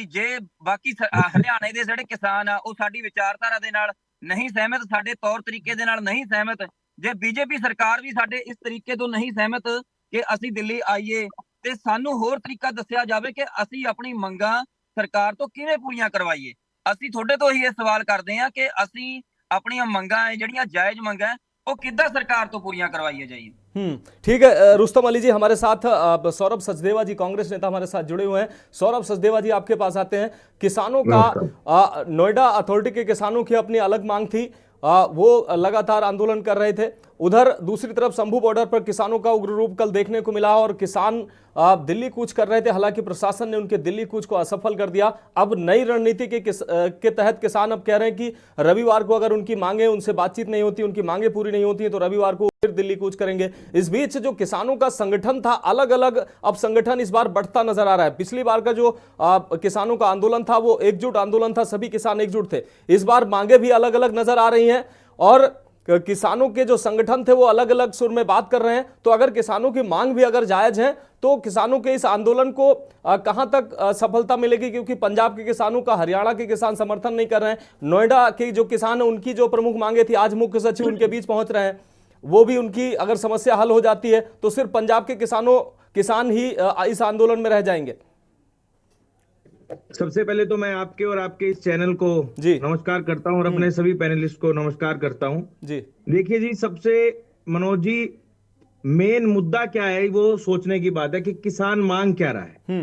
ਜੇ ਬਾਕੀ ਹਰਿਆਣੇ ਦੇ ਜਿਹੜੇ ਕਿਸਾਨ ਆ ਉਹ ਸਾਡੀ ਵਿਚਾਰਧਾਰਾ ਦੇ ਨਾਲ ਨਹੀਂ ਸਹਿਮਤ ਸਾਡੇ ਤੌਰ ਤਰੀਕੇ ਦੇ ਨਾਲ ਨਹੀਂ ਸਹਿਮਤ ਜੇ ਬੀਜੇਪੀ ਸਰਕਾਰ ਵੀ ਸਾਡੇ ਇਸ ਤਰੀਕੇ ਤੋਂ ਨਹੀਂ ਸਹਿਮਤ ਕਿ ਅਸੀਂ ਦਿੱਲੀ ਆਈਏ ਤੇ ਸਾਨੂੰ ਹੋਰ ਤਰੀਕਾ ਦੱਸਿਆ ਜਾਵੇ ਕਿ ਅਸੀਂ ਆਪਣੀ ਮੰਗਾਂ ਸਰਕਾਰ ਤੋਂ ਕਿਵੇਂ ਪੂਰੀਆਂ ਕਰਵਾਈਏ ਅਸੀਂ ਤੁਹਾਡੇ ਤੋਂ ਹੀ ਇਹ ਸਵਾਲ ਕਰਦੇ ਹਾਂ ਕਿ ਅਸੀਂ ਆਪਣੀਆਂ ਮੰਗਾਂ ਜਿਹੜੀਆਂ ਜਾਇਜ਼ ਮੰਗਾਂ वो किद्दां सरकार तो पूरियां करवाई जाइए। ठीक है रुस्तम अली जी हमारे साथ सौरभ सचदेवा जी कांग्रेस नेता हमारे साथ जुड़े हुए हैं। सौरभ सचदेवा जी आपके पास आते हैं। किसानों का नोएडा अथॉरिटी के किसानों की अपनी अलग मांग थी, वो लगातार आंदोलन कर रहे थे। उधर दूसरी तरफ शंभू बॉर्डर पर किसानों का उग्र रूप कल देखने को मिला और किसान दिल्ली कूच कर रहे थे। हालांकि प्रशासन ने उनके दिल्ली कूच को असफल कर दिया। अब नई रणनीति के तहत किसान अब कह रहे हैं कि रविवार को अगर उनकी मांगे उनसे बातचीत नहीं होती, उनकी मांगे पूरी नहीं होती है तो रविवार को फिर दिल्ली कूच करेंगे। इस बीच जो किसानों का संगठन था अलग अलग, अब संगठन इस बार बढ़ता नजर आ रहा है। पिछली बार का जो किसानों का आंदोलन था वो एकजुट आंदोलन था, सभी किसान एकजुट थे। इस बार मांगे भी अलग अलग नजर आ रही हैं और किसानों के जो संगठन थे वो अलग अलग सुर में बात कर रहे हैं। तो अगर किसानों की मांग भी अगर जायज है तो किसानों के इस आंदोलन को कहां तक सफलता मिलेगी, क्योंकि पंजाब के किसानों का हरियाणा के किसान समर्थन नहीं कर रहे हैं। नोएडा के जो किसान हैं उनकी जो प्रमुख मांगे थी, आज मुख्य सचिव उनके बीच पहुंच रहे हैं, वो भी उनकी अगर समस्या हल हो जाती है तो सिर्फ पंजाब के किसान ही इस आंदोलन में रह जाएंगे। सबसे पहले तो मैं आपके और आपके इस चैनल को नमस्कार करता हूं और अपने सभी पैनलिस्ट को नमस्कार करता हूं जी। देखिए जी, सबसे मनोज जी मेन मुद्दा क्या है वो सोचने की बात है कि किसान मांग क्या रहा है।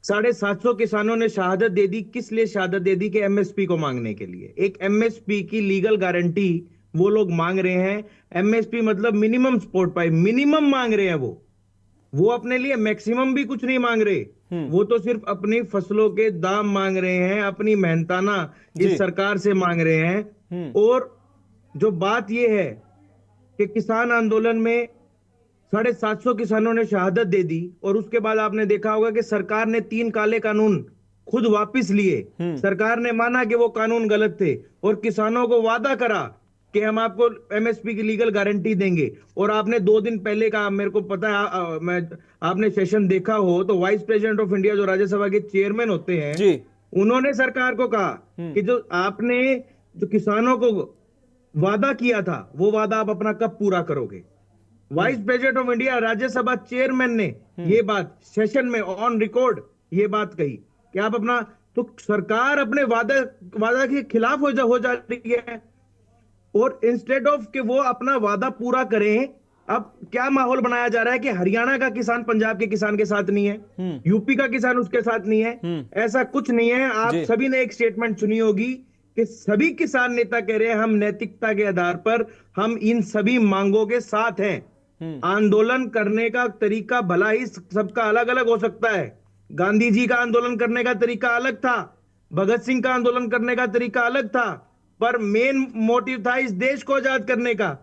750 किसानों ने शहादत दे दी। किस लिए शहादत दे दी? कि एमएसपी को मांगने के लिए। एक एमएसपी की लीगल गारंटी वो लोग मांग रहे हैं। एमएसपी मतलब मिनिमम सपोर्ट प्राइस, मिनिमम मांग रहे हैं वो अपने लिए मैक्सिमम भी कुछ नहीं मांग रहे। वो तो सिर्फ अपनी फसलों के दाम मांग रहे हैं, अपनी मेहनताना इस सरकार से मांग रहे हैं। और जो बात ये है कि किसान आंदोलन में 750 किसानों ने शहादत दे दी और उसके बाद आपने देखा होगा कि सरकार ने 3 काले कानून खुद वापस लिए। सरकार ने माना कि वो कानून गलत थे और किसानों को वादा करा कि हम आपको एमएसपी की लीगल गारंटी देंगे। और आपने 2 दिन पहले का, मेरे को पता है, आपने सेशन देखा हो तो वाइस प्रेसिडेंट ऑफ इंडिया जो राज्यसभा के चेयरमैन होते हैं जी, उन्होंने सरकार को कहा कि जो आपने जो किसानों को वादा किया था वो वादा आप अपना कब पूरा करोगे। Vice president of India Rajya Sabha chairman ने ये बात सेशन में ऑन रिकॉर्ड ये बात कही कि आप अपना, तो सरकार अपने वादा के खिलाफ हो जा रही है। और इंस्टेड ऑफ कि वो अपना वादा पूरा करें, अब क्या माहौल बनाया जा रहा है कि हरियाणा का किसान पंजाब के किसान के साथ नहीं है, यूपी का किसान उसके साथ नहीं है। ऐसा कुछ नहीं है। आप सभी ने एक स्टेटमेंट सुनी होगी कि सभी किसान नेता कह रहे हैं हम नैतिकता के आधार पर हम इन सभी मांगों के साथ हैं। आंदोलन करने का तरीका भला ही सबका अलग अलग हो सकता है। गांधी जी का आंदोलन करने का तरीका अलग था, भगत सिंह का आंदोलन करने का तरीका अलग था, पर मेन मोटिव था इस देश को आजाद करने का।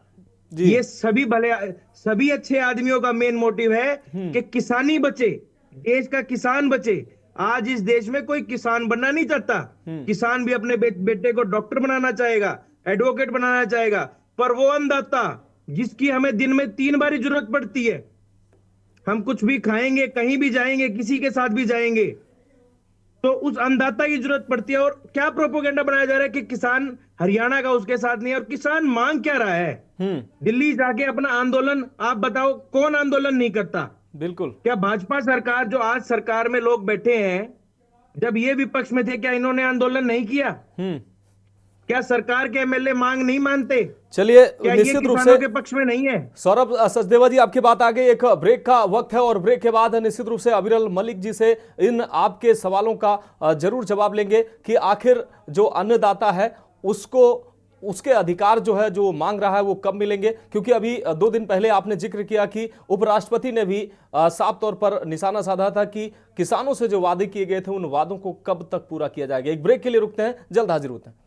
ये सभी अच्छे आदमियों का मेन मोटिव है कि किसानी बचे, देश का किसान बचे। आज इस देश में कोई किसान बनना नहीं चाहता। किसान भी अपने बेटे को डॉक्टर बनाना चाहेगा, एडवोकेट बनाना चाहेगा, पर वो अन्नदाता जिसकी हमें दिन में 3 बार जरूरत पड़ती है, हम कुछ भी खाएंगे, कहीं भी जाएंगे, किसी के साथ भी जाएंगे, तो उस अन्नदाता की जरूरत पड़ती है। और क्या प्रोपोगेंडा बनाया जा रहा है कि किसान हरियाणा का उसके साथ नहीं है। और किसान मांग क्या रहा है? दिल्ली जाके अपना आंदोलन, आप बताओ कौन आंदोलन नहीं करता? बिल्कुल। क्या भाजपा सरकार, जो आज सरकार में लोग बैठे हैं, जब ये विपक्ष में थे क्या इन्होंने आंदोलन नहीं किया? क्या सरकार के एमएलए मांग नहीं मानते? चलिए, निश्चित रूप से के पक्ष में नहीं है। सौरभ सचदेवा जी, आपकी बात आ गई। एक ब्रेक का वक्त है और ब्रेक के बाद निश्चित रूप से अविरल मलिक जी से इन आपके सवालों का जरूर जवाब लेंगे कि आखिर जो अन्नदाता है उसको उसके अधिकार जो है, जो मांग रहा है, वो कब मिलेंगे। क्योंकि अभी 2 दिन पहले आपने जिक्र किया कि उपराष्ट्रपति ने भी साफ तौर पर निशाना साधा था कि किसानों से जो वादे किए गए थे उन वादों को कब तक पूरा किया जाएगा। एक ब्रेक के लिए रुकते हैं, जल्द हाजिर होते हैं।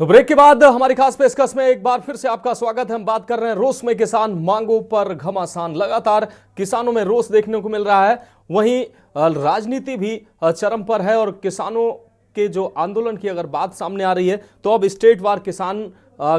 तो ब्रेक के बाद हमारी खास पेशकश में एक बार फिर से आपका स्वागत है। हम बात कर रहे हैं रोष में किसान, मांगों पर घमासान। लगातार किसानों में रोष देखने को मिल रहा है, वहीं राजनीति भी चरम पर है। और किसानों के जो आंदोलन की अगर बात सामने आ रही है तो अब स्टेट वार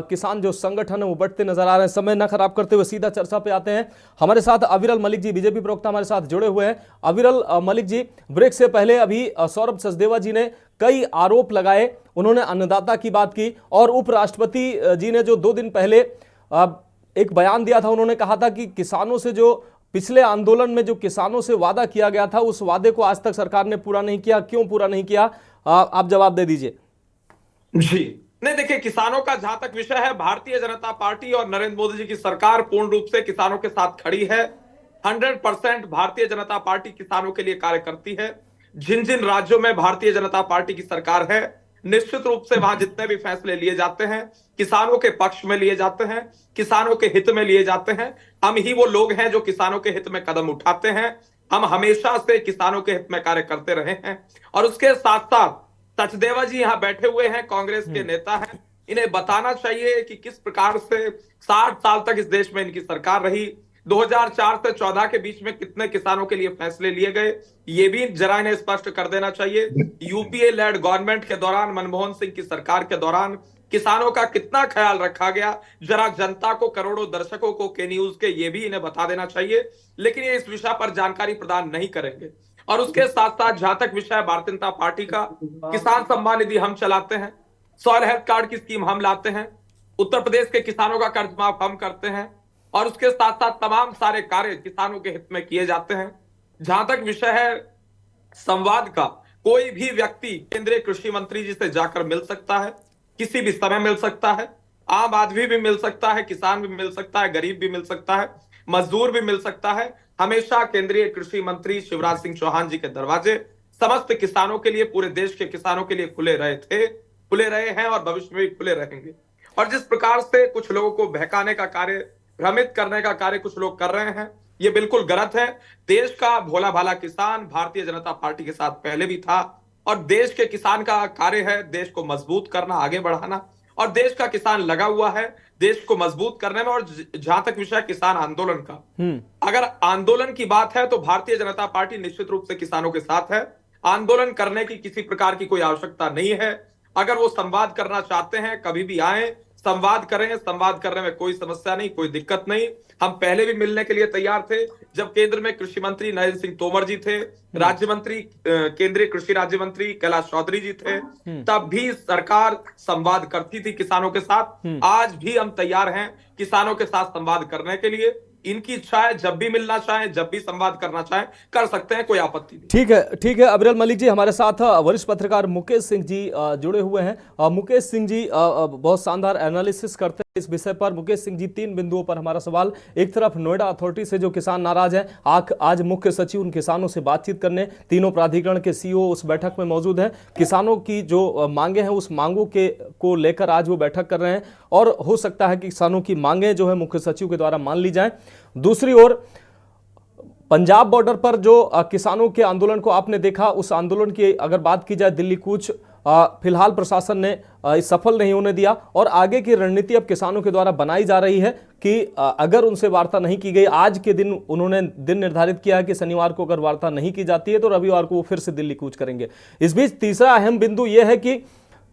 किसान जो संगठन है वो बढ़ते नजर आ रहे हैं। समय न खराब करते हुए सीधा चर्चा पे आते हैं। हमारे साथ अविरल मलिक जी, बीजेपी प्रवक्ता, हमारे साथ जुड़े हुए हैं। अविरल मलिक जी, ब्रेक से पहले अभी सौरभ सचदेवा जी ने कई आरोप लगाए। उन्होंने अन्नदाता की बात की और उपराष्ट्रपति जी ने जो 2 दिन पहले एक बयान दिया था, उन्होंने कहा था कि किसानों से जो पिछले आंदोलन में जो किसानों से वादा किया गया था उस वादे को आज तक सरकार ने पूरा नहीं किया। क्यों पूरा नहीं किया, आप जवाब दे दीजिए। जी नहीं, देखिए, किसानों का जहां तक विषय है, भारतीय जनता पार्टी और नरेंद्र मोदी जी की सरकार पूर्ण रूप से किसानों के साथ खड़ी है। 100% भारतीय जनता पार्टी किसानों के लिए कार्य करती है। जिन जिन राज्यों में भारतीय जनता पार्टी की सरकार है, निश्चित रूप से वहां जितने भी फैसले लिए जाते हैं किसानों के पक्ष में लिए जाते हैं, किसानों के हित में लिए जाते हैं। हम ही वो लोग हैं जो किसानों के हित में कदम उठाते हैं। हम हमेशा से किसानों के हित में कार्य करते रहे हैं। और उसके साथ साथ सचदेवा जी यहाँ बैठे हुए हैं, कांग्रेस के नेता हैं, इन्हें बताना चाहिए कि किस प्रकार से 60 साल तक इस देश में इनकी सरकार रही। 2004 से 14 के बीच में कितने किसानों के लिए फैसले लिए गए, ये भी जरा इन्हें स्पष्ट कर देना चाहिए। यूपीए लेड गवर्नमेंट के दौरान, मनमोहन सिंह की सरकार के दौरान किसानों का कितना ख्याल रखा गया, जरा जनता को, करोड़ों दर्शकों को के न्यूज के ये भी इन्हें बता देना चाहिए। लेकिन ये इस विषय पर जानकारी प्रदान नहीं करेंगे। और उसके साथ साथ जहां तक विषय भारतीय जनता पार्टी का, किसान सम्मान निधि हम चलाते हैं, सॉइल हेल्थ कार्ड की स्कीम हम लाते हैं, उत्तर प्रदेश के किसानों का कर्ज माफ हम करते हैं, और उसके साथ साथ तमाम सारे कार्य किसानों के हित में किए जाते हैं। जहां तक विषय है संवाद का, कोई भी व्यक्ति केंद्रीय कृषि मंत्री जी से जाकर मिल सकता है, किसी भी समय मिल सकता है। आम आदमी भी मिल सकता है, किसान भी मिल सकता है, गरीब भी मिल सकता है, मजदूर भी मिल सकता है। हमेशा केंद्रीय कृषि मंत्री शिवराज सिंह चौहान जी के दरवाजे समस्त किसानों के लिए, पूरे देश के किसानों के लिए खुले रहे थे, खुले रहे हैं और भविष्य में भी खुले रहेंगे। और जिस प्रकार से कुछ लोगों को बहकाने का कार्य, भ्रमित करने का कार्य कुछ लोग कर रहे हैं, ये बिल्कुल गलत है। देश का भोला भाला किसान भारतीय जनता पार्टी के साथ पहले भी था, और देश के किसान का कार्य है देश को मजबूत करना, आगे बढ़ाना। और देश का किसान लगा हुआ है देश को मजबूत करने में। और जहां तक विषय किसान आंदोलन का, अगर आंदोलन की बात है तो भारतीय जनता पार्टी निश्चित रूप से किसानों के साथ है। आंदोलन करने की किसी प्रकार की कोई आवश्यकता नहीं है। अगर वो संवाद करना चाहते हैं, कभी भी आए, संवाद करें, संवाद करने में कोई समस्या नहीं, कोई दिक्कत नहीं। हम पहले भी मिलने के लिए तैयार थे, जब केंद्र में कृषि मंत्री नरेंद्र सिंह तोमर जी थे, राज्य मंत्री केंद्रीय कृषि राज्य मंत्री कैलाश चौधरी जी थे, तब भी सरकार संवाद करती थी किसानों के साथ। आज भी हम तैयार हैं किसानों के साथ संवाद करने के लिए। इनकी इच्छा है, जब भी मिलना चाहें, जब भी संवाद करना चाहें, कर सकते हैं, कोई आपत्ति नहीं। ठीक है अबरेल मलिक जी, हमारे साथ वरिष्ठ पत्रकार मुकेश सिंह जी जुड़े हुए हैं। मुकेश सिंह जी बहुत शानदार एनालिसिस करते हैं इस विषय पर। मुकेश सिंह जी, 3 बिंदुओं पर हमारा सवाल। एक तरफ नोएडा अथॉरिटी से जो किसान नाराज हैं, आज मुख्य सचिव उन किसानों से बातचीत करने, तीनों प्राधिकरण के सीईओ उस बैठक में मौजूद हैं। किसानों की जो मांगे हैं उस मांगों को लेकर आज वो बैठक कर रहे हैं, और हो सकता है कि किसानों की मांगे जो है मुख्य सचिव के द्वारा मान ली जाए। दूसरी ओर पंजाब बॉर्डर पर जो किसानों के आंदोलन को आपने देखा, उस आंदोलन की अगर बात की जाए, दिल्ली कूच फिलहाल प्रशासन ने सफल नहीं होने दिया, और आगे की रणनीति अब किसानों के द्वारा बनाई जा रही है कि अगर उनसे वार्ता नहीं की गई, आज के दिन उन्होंने दिन निर्धारित किया है कि शनिवार को अगर वार्ता नहीं की जाती है तो रविवार को वो फिर से दिल्ली कूच करेंगे। इस बीच तीसरा अहम बिंदु यह है कि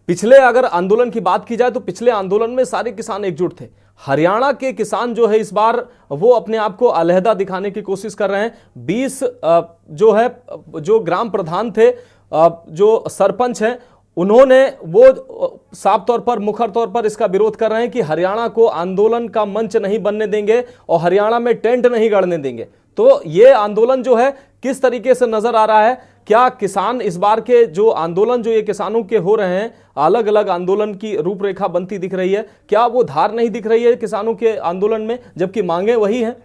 पिछले अगर आंदोलन की बात की जाए तो पिछले आंदोलन में सारे किसान एकजुट थे। हरियाणा के किसान जो है इस बार वो अपने आप को अलहदा दिखाने की कोशिश कर रहे हैं। 20 जो ग्राम प्रधान थे, जो सरपंच हैं, उन्होंने वो साफ तौर पर, मुखर तौर पर इसका विरोध कर रहे हैं कि हरियाणा को आंदोलन का मंच नहीं बनने देंगे और हरियाणा में टेंट नहीं गड़ने देंगे। तो ये आंदोलन जो है किस तरीके से नजर आ रहा है? क्या किसान इस बार के जो आंदोलन जो ये किसानों के हो रहे हैं, अलग अलग आंदोलन की रूपरेखा बनती दिख रही है, क्या वो धार नहीं दिख रही है किसानों के आंदोलन में, जबकि मांगे वही हैं?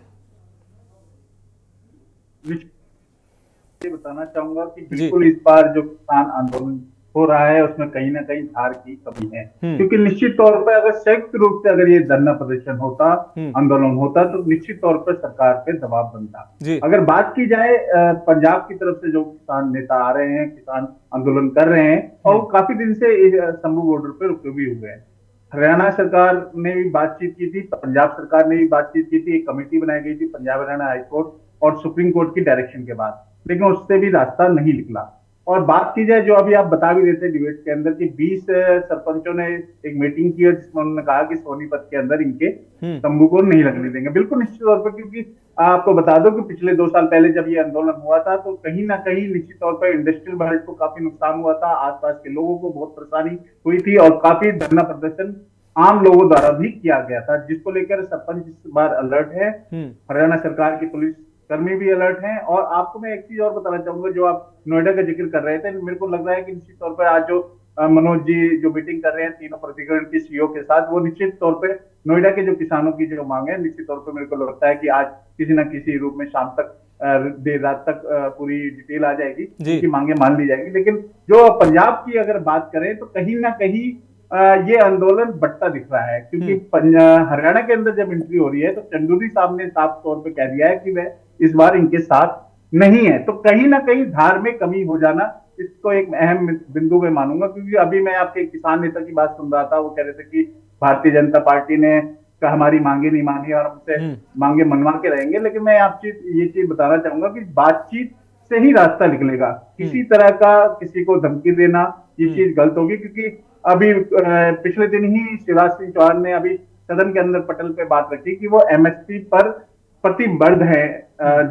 ये बताना चाहूंगा कि बिल्कुल इस बार जो किसान आंदोलन हो रहा है उसमें कहीं ना कहीं धार की कमी है, क्योंकि निश्चित तौर पर अगर संयुक्त रूप से अगर ये धरना प्रदर्शन होता, आंदोलन होता, तो निश्चित तौर पर सरकार पे दबाव बनता। अगर बात की जाए पंजाब की तरफ से जो किसान नेता आ रहे हैं, किसान आंदोलन कर रहे हैं, और वो काफी दिन से शंभू बॉर्डर पे रुके भी हुए हैं। हरियाणा सरकार ने भी बातचीत की थी, पंजाब सरकार ने भी बातचीत की थी, एक कमेटी बनाई गई थी पंजाब हरियाणा हाईकोर्ट और सुप्रीम कोर्ट की डायरेक्शन के बाद, लेकिन उससे भी रास्ता नहीं निकला। और बात की जाए, जो अभी आप बता भी देते डिबेट के अंदर, कि 20 सरपंचों ने एक मीटिंग की है जिसमें उन्होंने कहा कि सोनीपत के अंदर इनके तंबू को नहीं लगने देंगे। बिल्कुल निश्चित तौर पर, क्योंकि आपको बता दो कि पिछले 2 साल पहले जब ये आंदोलन हुआ था तो कहीं ना कहीं निश्चित तौर पर इंडस्ट्रियल बेल्ट को काफी नुकसान हुआ था, आसपास के लोगों को बहुत परेशानी हुई थी, और काफी धरना प्रदर्शन आम लोगों द्वारा भी किया गया था, जिसको लेकर सरपंच इस बार अलर्ट है। हरियाणा सरकार की पुलिस कर्मी भी अलर्ट हैं। और आपको मैं एक चीज और बताना चाहूंगा, जो आप नोएडा का जिक्र कर रहे थे, मेरे को लग रहा है कि निश्चित तौर पर आज जो मनोज जी जो मीटिंग कर रहे हैं तीनों प्राधिकरण के सीईओ के साथ, वो निश्चित तौर पे नोएडा के जो किसानों की जो मांग है, निश्चित तौर पर मेरे को लगता है कि आज किसी न किसी रूप में शाम तक, देर रात तक पूरी डिटेल आ जाएगी, उनकी मांगे मान ली जाएगी। लेकिन जो पंजाब की अगर बात करें तो कहीं ना कहीं ये आंदोलन बढ़ता दिख रहा है, क्योंकि हरियाणा के अंदर जब एंट्री हो रही है तो चंदूरी साहब ने साफ तौर पे कह दिया है कि वह इस बार इनके साथ नहीं है। तो कहीं ना कहीं धार में कमी हो जाना, इसको एक अहम बिंदु में मानूंगा। क्योंकि अभी मैं आपके किसान नेता की बात सुन रहा था, वो कह रहे थे कि भारतीय जनता पार्टी ने हमारी मांगे नहीं मानी और हमसे मांगे मनवा के रहेंगे। लेकिन मैं आपसे ये चीज बताना चाहूंगा कि बातचीत से ही रास्ता निकलेगा। किसी तरह का किसी को धमकी देना, ये चीज गलत होगी। क्योंकि अभी पिछले दिन ही शिवराज सिंह चौहान ने अभी सदन के अंदर पटल पे बात रखी कि वो एमएसपी पर प्रतिबद्ध है,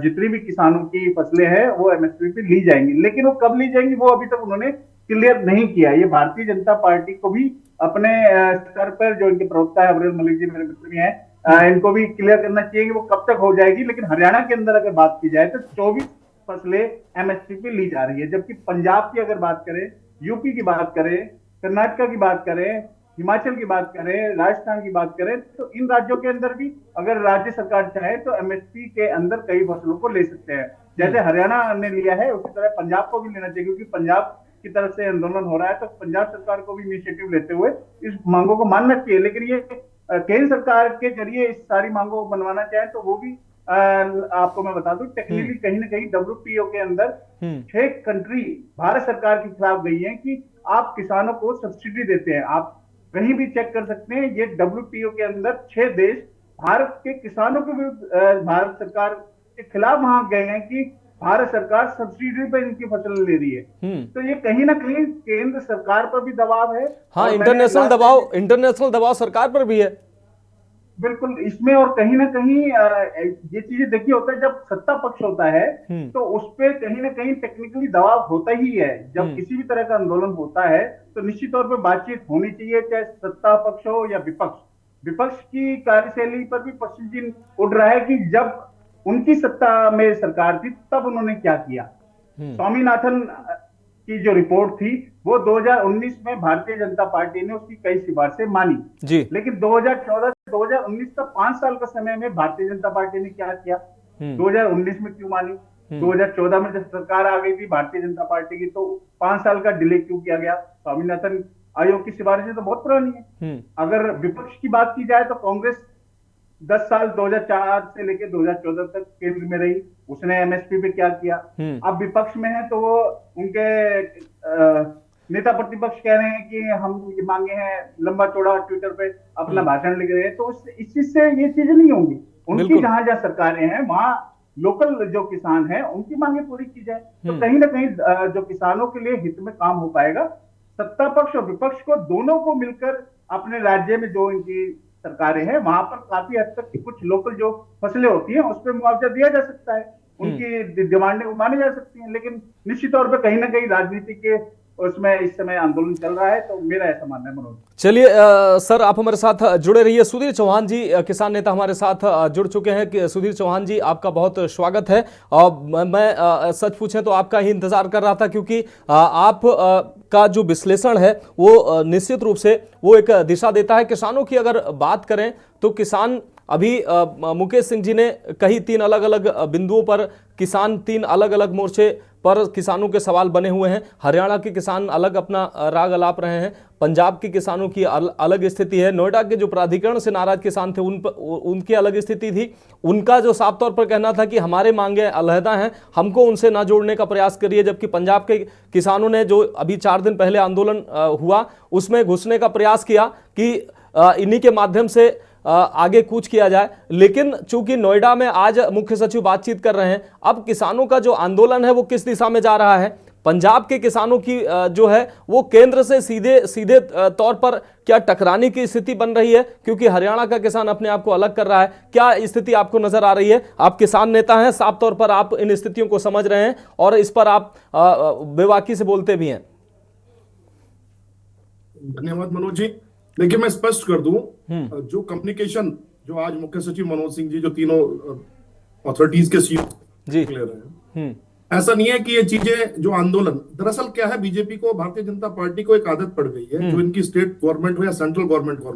जितनी भी किसानों की फसलें हैं वो एमएसपी पे ली जाएंगी। लेकिन वो कब ली जाएंगी वो अभी तक उन्होंने क्लियर नहीं किया। ये भारतीय जनता पार्टी को भी अपने स्तर पर, जो इनके प्रवक्ता है अबरेल मलिक जी मेरे मित्र भी हैं, इनको भी क्लियर करना चाहिए कि वो कब तक हो जाएगी। लेकिन हरियाणा के अंदर अगर बात की जाए तो 24 फसलें एमएसपी पे ली जा रही है, जबकि पंजाब की अगर बात करें, यूपी की बात करें, कर्नाटक की बात करें, हिमाचल की बात करें, राजस्थान की बात करें, तो इन राज्यों के अंदर भी अगर राज्य सरकार चाहे तो एमएसपी के अंदर कई फसलों को ले सकते हैं। जैसे हरियाणा ने लिया है उसी तरह पंजाब को भी लेना चाहिए, क्योंकि पंजाब की तरफ से आंदोलन हो रहा है तो पंजाब सरकार को भी इनिशिएटिव लेते हुए इस मांगों को मानना चाहिए। लेकिन ये केंद्र सरकार के जरिए इस सारी मांगों को बनवाना चाहे तो वो भी आपको मैं बता दूं, टेक्निकली कहीं ना कहीं WTO के अंदर 6 कंट्री भारत सरकार के खिलाफ गई है कि आप किसानों को सब्सिडी देते हैं। आप कहीं भी चेक कर सकते हैं, ये WTO के अंदर 6 देश भारत के किसानों के विरुद्ध भारत सरकार के खिलाफ वहां गए हैं कि भारत सरकार सब्सिडी पे इनकी फसल ले रही है। तो ये कहीं ना कहीं केंद्र सरकार पर भी दबाव है। हाँ, इंटरनेशनल दबाव सरकार पर भी है। बिल्कुल, इसमें और कहीं ना कहीं ये चीजें देखिए, होता है जब सत्ता पक्ष होता है तो उस पे कहीं ना कहीं टेक्निकली दबाव होता ही है। जब किसी भी तरह का आंदोलन होता है तो निश्चित तौर पे बातचीत होनी चाहिए, चाहे सत्ता पक्ष हो या विपक्ष। विपक्ष की कार्यशैली पर भी प्रश्न चिन्ह उठ रहा है कि जब उनकी सत्ता में सरकार थी तब उन्होंने क्या किया। स्वामीनाथन की जो रिपोर्ट थी वो 2019 में भारतीय जनता पार्टी ने उसकी कई सिफारिशें मानी जी, लेकिन 2014 से 2019 तक 5 साल का समय में भारतीय जनता पार्टी ने क्या किया। 2019 में क्यों मानी, 2014 में जब सरकार आ गई थी भारतीय जनता पार्टी की तो 5 साल का डिले क्यों किया गया। स्वामीनाथन आयोग की सिफारिशें तो बहुत पुरानी है। अगर विपक्ष की बात की जाए तो कांग्रेस 10 साल 2004 से लेकर 2014 तक केंद्र में रही, उसने एमएसपी पे क्या किया। अब विपक्ष में है तो वो उनके नेता प्रतिपक्ष कह रहे हैं कि हम ये मांगे हैं, लंबा चौड़ा ट्विटर पे अपना भाषण लिख रहे हैं। तो इस चीज से ये चीजें नहीं होंगी। उनकी जहां जहां सरकारें हैं वहां लोकल जो किसान हैं उनकी मांगे पूरी की जाए तो कहीं ना कहीं जो किसानों के लिए हित में काम हो पाएगा। सत्ता पक्ष और विपक्ष को दोनों को मिलकर अपने राज्य में जो इनकी सरकारें हैं वहां पर काफी हद तक कुछ लोकल जो फसलें होती हैं उस पर मुआवजा दिया जा सकता है, उनकी डिमांडें मानी जा सकती हैं। लेकिन निश्चित तौर पर कहीं ना कहीं राजनीति के उसमें इस समय आंदोलन चल रहा है, तो मेरा ऐसा मानना है। मनोज, चलिए सर आप हमारे साथ जुड़े रहिए। सुधीर चौहान जी किसान नेता हमारे साथ जुड़ चुके हैं कि सुधीर चौहान जी आपका बहुत स्वागत है। और मैं सच पूछें तो आपका ही इंतजार कर रहा था क्योंकि आप का जो विश्लेषण है वो निश्चित रूप से वो एक दिशा देता है। किसानों की अगर बात करें तो किसान अभी मुकेश सिंह जी ने कही 3 अलग अलग बिंदुओं पर किसान 3 अलग अलग मोर्चे पर किसानों के सवाल बने हुए हैं। हरियाणा के किसान अलग अपना राग अलाप रहे हैं, पंजाब के किसानों की अलग स्थिति है, नोएडा के जो प्राधिकरण से नाराज किसान थे उनकी अलग स्थिति थी। उनका जो साफ तौर पर कहना था कि हमारे मांगे अलहदा हैं, हमको उनसे ना जोड़ने का प्रयास करिए। जबकि पंजाब के किसानों ने जो अभी 4 दिन पहले आंदोलन हुआ उसमें घुसने का प्रयास किया कि इन्हीं के माध्यम से आगे कूच किया जाए। लेकिन चूंकि नोएडा में आज मुख्य सचिव बातचीत कर रहे हैं, अब किसानों का जो आंदोलन है वो किस दिशा में जा रहा है। पंजाब के किसानों की जो है वो केंद्र से सीधे तौर पर क्या टकराने की स्थिति बन रही है क्योंकि हरियाणा का किसान अपने आप को अलग कर रहा है। क्या स्थिति आपको नजर आ रही है? आप किसान नेता हैं, साफ तौर पर आप इन स्थितियों को समझ रहे हैं और इस पर आप बेबाकी से बोलते भी हैं। धन्यवाद मनोज जी। देखिए मैं स्पष्ट कर दूं, जो कम्युनिकेशन जो आज मुख्य सचिव मनोज सिंह जी जो तीनों अथॉरिटीज के सीईओ ले रहे हैं, ऐसा नहीं है कि ये चीजें जो आंदोलन, दरअसल क्या है, बीजेपी को, भारतीय जनता पार्टी को एक आदत पड़ गई है जो इनकी स्टेट गवर्नमेंट हो या सेंट्रल गवर्नमेंट हो,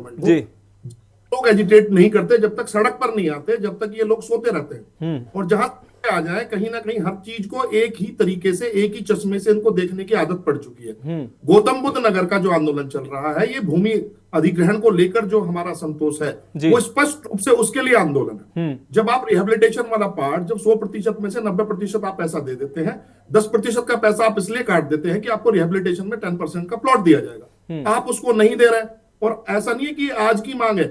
लोग एजिटेट नहीं करते जब तक सड़क पर नहीं आते, जब तक ये लोग सोते रहते हैं। और जहां आ जाए कहीं ना कहीं हर चीज को एक ही तरीके से, एक ही चश्मे से इनको देखने की आदत पड़ चुकी है। गौतम बुद्ध नगर का जो आंदोलन चल रहा है, ये भूमि अधिग्रहण को लेकर जो हमारा संतोष है वो स्पष्ट रूप से उसके लिए आंदोलन है। जब आप रिहेबिलिटेशन वाला पार्ट, जब 100% में से 90% आप पैसा दे देते हैं, 10% का पैसा आप इसलिए काट देते हैं कि आपको रिहेबिलिटेशन में 10% का प्लॉट दिया जाएगा, आप उसको नहीं दे रहे। और ऐसा नहीं है कि आज की मांग है,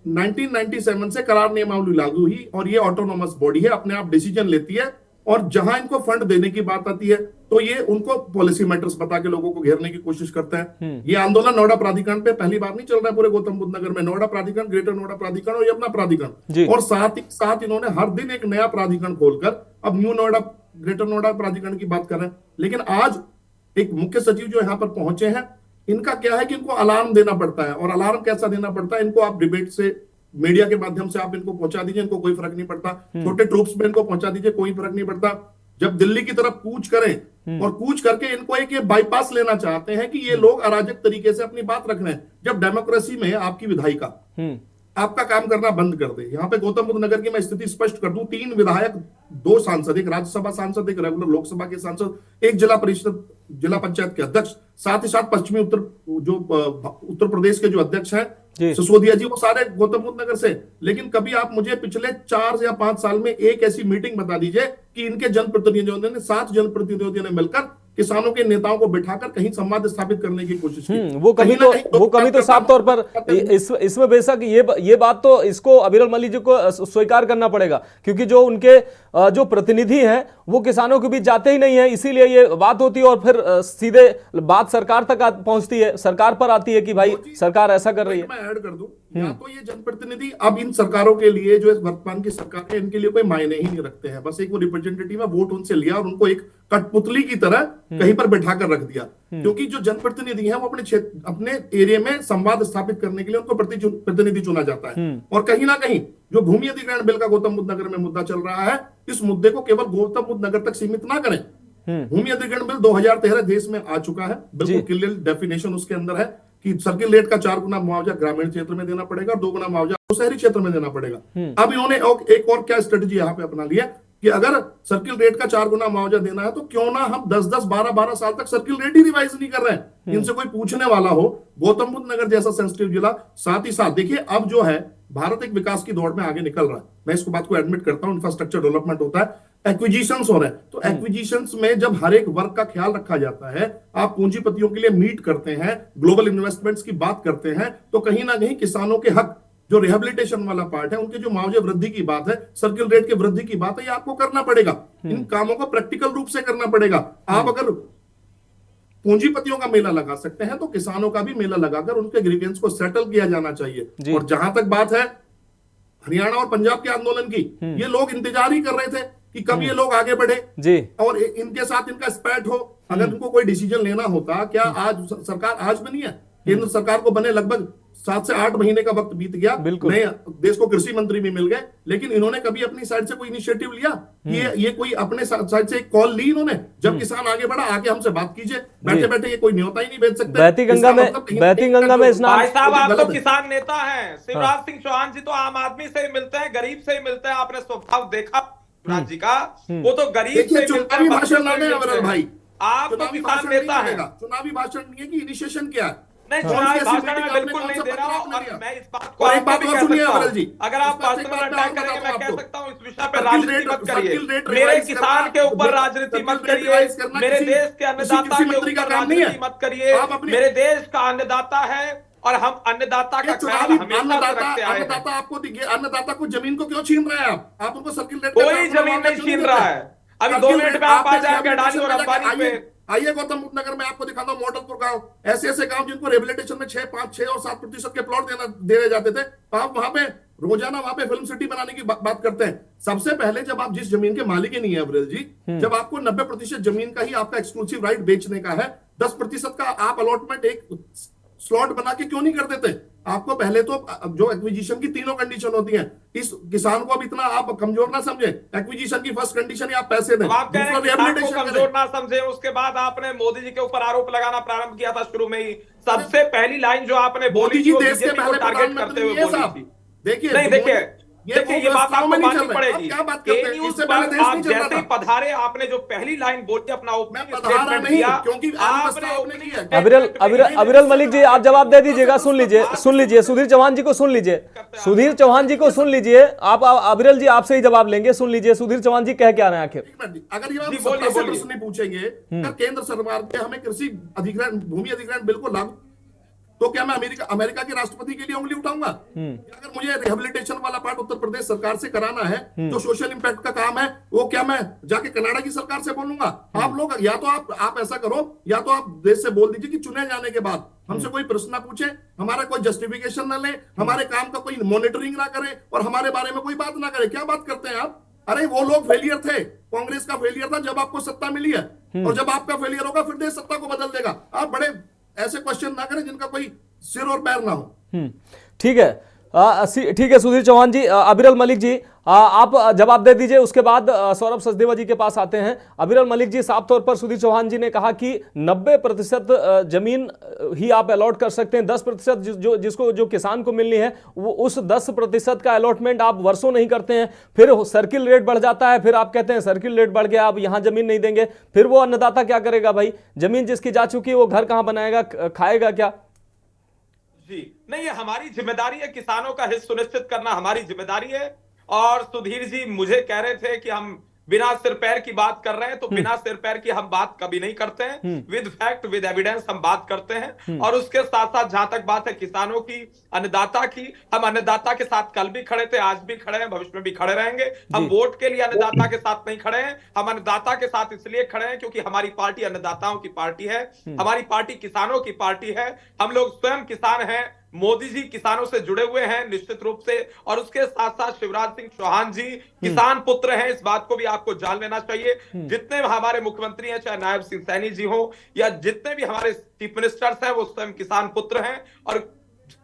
1997 से करार नियमावली लागू हुई और ये ऑटोनोमस बॉडी है, अपने आप डिसीजन लेती है। और जहां इनको फंड देने की बात आती है तो ये उनको पॉलिसी मैटर्स बता के लोगों को घेरने की कोशिश करते हैं। ये आंदोलन नोएडा प्राधिकरण पे पहली बार नहीं चल रहा है पूरे गौतम बुद्ध नगर में। नोएडा प्राधिकरण, ग्रेटर नोएडा प्राधिकरण और ये अपना प्राधिकरण, और साथ ही साथ इन्होंने हर दिन एक नया प्राधिकरण खोलकर अब न्यू नोएडा, ग्रेटर नोएडा प्राधिकरण की बात कर रहे हैं। लेकिन आज एक मुख्य सचिव जो यहाँ पर पहुंचे हैं, इनका क्या है कि इनको अलार्म देना पड़ता है। और अलार्म कैसा देना पड़ता है, इनको आप डिबेट से, मीडिया के माध्यम से आप इनको पहुंचा दीजिए, इनको कोई फर्क नहीं पड़ता। छोटे ट्रूप्स में इनको पहुंचा दीजिए, कोई फर्क नहीं पड़ता। जब दिल्ली की तरफ कूच करें और कूच करके इनको एक ये बाईपास लेना चाहते हैं कि ये लोग अराजक तरीके से अपनी बात रख रहे हैं, जब डेमोक्रेसी में आपकी विधायिका आपका काम करना बंद कर दे। यहाँ पे गौतम बुद्ध नगर की मैं स्थिति स्पष्ट कर दूं, 3 विधायक, 2 सांसद, एक राज्यसभा सांसद, एक रेगुलर लोकसभा के सांसद, एक जिला परिषद, जिला पंचायत के अध्यक्ष, साथ ही साथ पश्चिमी उत्तर प्रदेश के जो अध्यक्ष हैं सिसोदिया जी, वो सारे गौतम बुद्ध नगर से। लेकिन कभी आप मुझे पिछले 4 या 5 साल में एक ऐसी मीटिंग बता दीजिए कि इनके जनप्रतिनिधियों ने, 7 जनप्रतिनिधियों ने मिलकर किसानों के नेताओं को बिठाकर कहीं संवाद स्थापित करने की कोशिश की। वो कभी तो साफ तौर पर इसमें बेशक ये बात तो इसको अविरल मलिक जी को स्वीकार करना पड़ेगा क्योंकि जो उनके जो प्रतिनिधि हैं वो किसानों के बीच जाते ही नहीं है, इसीलिए ये बात होती है और फिर सीधे बात सरकार तक पहुंचती है, सरकार पर आती है कि भाई सरकार ऐसा कर रही है। मैं ऐड कर दूं, या तो ये जनप्रतिनिधि अब इन सरकारों के लिए, जो वर्तमान की सरकार है, इनके लिए कोई मायने ही नहीं रखते हैं। बस एक वो रिप्रेजेंटेटिव है, वोट उनसे लिया और उनको एक कठपुतली की तरह कहीं पर बैठा कर रख दिया। क्योंकि जो जनप्रतिनिधि हैं वो अपने क्षेत्र, अपने एरिया में संवाद स्थापित करने के लिए उनको प्रतिनिधि चुना जाता है। और कहीं ना कहीं जो भूमि अधिग्रहण बिल का गौतम बुद्ध नगर में मुद्दा चल रहा है, इस मुद्दे को केवल गौतम बुद्ध नगर तक सीमित ना करें। भूमि अधिग्रहण बिल 2013 देश में आ चुका है, बिल्कुल क्लियर डेफिनेशन उसके अंदर है कि सर्किल रेट का 4 गुना मुआवजा ग्रामीण क्षेत्र में देना पड़ेगा और 2 गुना मुआवजा शहरी क्षेत्र में देना पड़ेगा। अब इन्होंने एक और क्या स्ट्रेटेजी यहाँ पे अपना लिया कि अगर सर्किल रेट का 4 गुना मुआवजा देना है तो क्यों ना हम 10-10, 12-12 साल तक सर्किल रेट ही रिवाइज नहीं कर रहे हैं। इनसे कोई पूछने वाला हो, गौतम बुद्ध नगर जैसा सेंसिटिव जिला, साथ ही साथ देखिए अब जो है भारत एक विकास की दौड़ में आगे निकल रहा है, मैं इसको बात को एडमिट करता हूं, इंफ्रास्ट्रक्चर डेवलपमेंट होता है, एक्विजिशंस हो रहे हैं, तो एक्विजिशंस में जब हर एक वर्ग का ख्याल रखा जाता है, आप पूंजीपतियों के लिए मीट करते हैं, ग्लोबल इन्वेस्टमेंट्स की बात करते हैं, तो कहीं ना कहीं किसानों के हक, जो रिहेबिलिटेशन वाला पार्ट है, उनके जो मुआवजे वृद्धि की बात है, सर्किल रेट के वृद्धि की बात है, ये आपको करना पड़ेगा। इन कामों को प्रैक्टिकल रूप से करना पड़ेगा। आप अगर पूंजीपतियों का मेला लगा सकते हैं तो किसानों का भी मेला लगाकर उनके ग्रीवेंस को सेटल किया जाना चाहिए। और जहां तक बात है हरियाणा और पंजाब के आंदोलन की, ये लोग इंतजार ही कर रहे थे कि कब ये लोग आगे बढ़े और इनके साथ इनका स्पैट हो। अगर इनको कोई डिसीजन लेना होता, क्या आज सरकार आज बनी है, केंद्र सरकार को बने लगभग 7 से 8 महीने का वक्त बीत गया, नए देश को कृषि मंत्री भी मिल गए, लेकिन इन्होंने कभी अपनी साइड से कोई इनिशिएटिव लिया? ये कोई अपने साइड से एक कॉल ली इन्होंने? जब किसान आगे बढ़ा, आके हमसे बात कीजिए, बैठे बैठे ये कोई न्योता ही नहीं भेज सकते। बहती गंगा में स्नान। भाई साहब, आप तो किसान नेता हैं। शिवराज सिंह चौहान जी तो आम आदमी से ही मिलते हैं, गरीब से ही मिलते हैं। आपने स्वभाव देखा शिवराज जी का, वो तो गरीब से मिलकर भाषण लाने भाई, आप तो किसान नेता है। चुनावी भाषण नहीं है कि इनिशिएशन क्या है। नहीं, चुनावी भाषण में बिल्कुल नहीं दे रहा हूं। और मैं इस बात को एक बात और सुनिए अमरल जी, अगर आप पर्सनल अटैक करेंगे, मैं कह सकता हूं इस विषय पर राजनीति मत करिए, मेरे किसान के ऊपर राजनीति मत करिए, मेरे देश के अन्नदाता के ऊपर राजनीति मत करिए। मेरे देश का अन्नदाता है और हम अन्नदाता का ख्याल हमेशा रखते आए हैं। अन्नदाता आपको अन्नदाता को जमीन को क्यों छीन रहे हैं आप उनको सर्किल रेट, कोई जमीन नहीं छीन रहा है। अभी 2 मिनट में आप आ जाएंगे अडानी और अंबानी पे। आइए गौतम बुद्ध नगर में आपको दिखाता हूँ मॉडलपुर गांव, ऐसे गांव जिनको रिहेबिलिटेशन में 6, 5, 6 और 7% के प्लॉट देने जाते थे, आप वहां पे रोजाना वहां पे फिल्म सिटी बनाने की बात करते हैं। सबसे पहले जब आप जिस जमीन के मालिक ही नहीं है अब्रेल जी, जब आपको 90% जमीन का ही आपका एक्सक्लूसिव राइट बेचने का है, 10% का आप अलॉटमेंट एक स्लॉट बना के क्यों नहीं कर देते? आपको पहले तो जो एक्विजिशन की 3 कंडीशन होती हैं, इस किसान को अब इतना आप कमजोर ना समझे। एक्विजिशन की फर्स्ट कंडीशन है आप पैसे दें, आप कमजोर ना समझे। उसके बाद आपने मोदी जी के ऊपर आरोप लगाना प्रारंभ किया था शुरू में ही। सबसे पहली लाइन जो आपने बोली थी, देश के पहले टारगेट करते हुए बोली थी। देखिए नहीं, देखिए ये बात आपको माननी पड़ेगी। क्या बात करते हैं? इससे पहले देश आप नहीं चल रहा जैसे था। ही पधारे, आपने जो पहली लाइन बोली अपना ओपनिंग स्टेटमेंट दिया, क्योंकि आपने अविरल मलिक जी, आप जवाब दे दीजिएगा। सुन लीजिए सुधीर चौहान जी को सुन लीजिए। आप अविरल जी आपसे ही जवाब लेंगे, सुन लीजिए सुधीर चौहान जी कह क्या रहे हैं आखिर। अगर ये प्रश्न नहीं पूछेंगे, अगर केंद्र सरकार ने हमें कृषि अधिग्रहण, भूमि अधिग्रहण बिल्कुल लागू, तो क्या मैं अमेरिका के राष्ट्रपति के लिए उंगली उठाऊंगा? अगर मुझे रिहेबिलिटेशन वाला पार्ट उत्तर प्रदेश सरकार से कराना है, जो सोशल इंपैक्ट का काम है, वो क्या मैं जाके कनाडा की सरकार से बोलूंगा? आप लोग या तो आप ऐसा करो, या तो आप देश से बोल दीजिए कि चुने जाने के बाद हमसे कोई प्रश्न ना पूछे, हमारा कोई जस्टिफिकेशन न ले, हमारे काम का कोई मॉनिटरिंग ना करे और हमारे बारे में कोई बात ना करे। क्या बात करते हैं आप? अरे वो लोग फेलियर थे, कांग्रेस का फेलियर था जब आपको सत्ता मिली है, और जब आपका फेलियर होगा फिर देश सत्ता को बदल देगा। आप बड़े ऐसे क्वेश्चन ना करें जिनका कोई सिर और पैर ना हो। ठीक है सुधीर चौहान जी। अविरल मलिक जी, आप जवाब दे दीजिए, उसके बाद सौरभ सचदेवा जी के पास आते हैं। अविरल मलिक जी, साफ तौर पर सुधीर चौहान जी ने कहा कि 90% जमीन ही आप अलॉट कर सकते हैं, 10% जो किसान को मिलनी है, वो उस 10% का अलॉटमेंट आप वर्षों नहीं करते हैं, फिर सर्किल रेट बढ़ जाता है, फिर आप कहते हैं सर्किल रेट बढ़ गया, अब यहां जमीन नहीं देंगे, फिर वो अन्नदाता क्या करेगा भाई? जमीन जिसकी जा चुकी है वो घर कहां बनाएगा, खाएगा क्या? जी नहीं, ये हमारी जिम्मेदारी है, किसानों का हित सुनिश्चित करना हमारी जिम्मेदारी है। और सुधीर जी मुझे कह रहे थे कि हम बिना सिर पैर की बात कर रहे हैं, तो बिना सिर पैर की हम बात कभी नहीं करते हैं। विद फैक्ट विद एविडेंस हम बात करते हैं। और उसके साथ साथ जहां तक बात है किसानों की, अन्नदाता की, हम अन्नदाता के साथ कल भी खड़े थे, आज भी खड़े हैं, भविष्य में भी खड़े रहेंगे। हम वोट के लिए अन्नदाता के साथ नहीं खड़े हैं, हम अन्नदाता के साथ इसलिए खड़े हैं क्योंकि हमारी पार्टी अन्नदाताओं की पार्टी है, हमारी पार्टी किसानों की पार्टी है। हम लोग स्वयं किसान हैं, मोदी जी किसानों से जुड़े हुए हैं निश्चित रूप से, और उसके साथ साथ शिवराज सिंह चौहान जी किसान पुत्र हैं। इस बात को भी आपको जान लेना चाहिए। जितने हमारे मुख्यमंत्री हैं, चाहे नायब सिंह सैनी जी हो या जितने भी हमारे चीफ मिनिस्टर्स हैं, वो स्वयं किसान पुत्र हैं और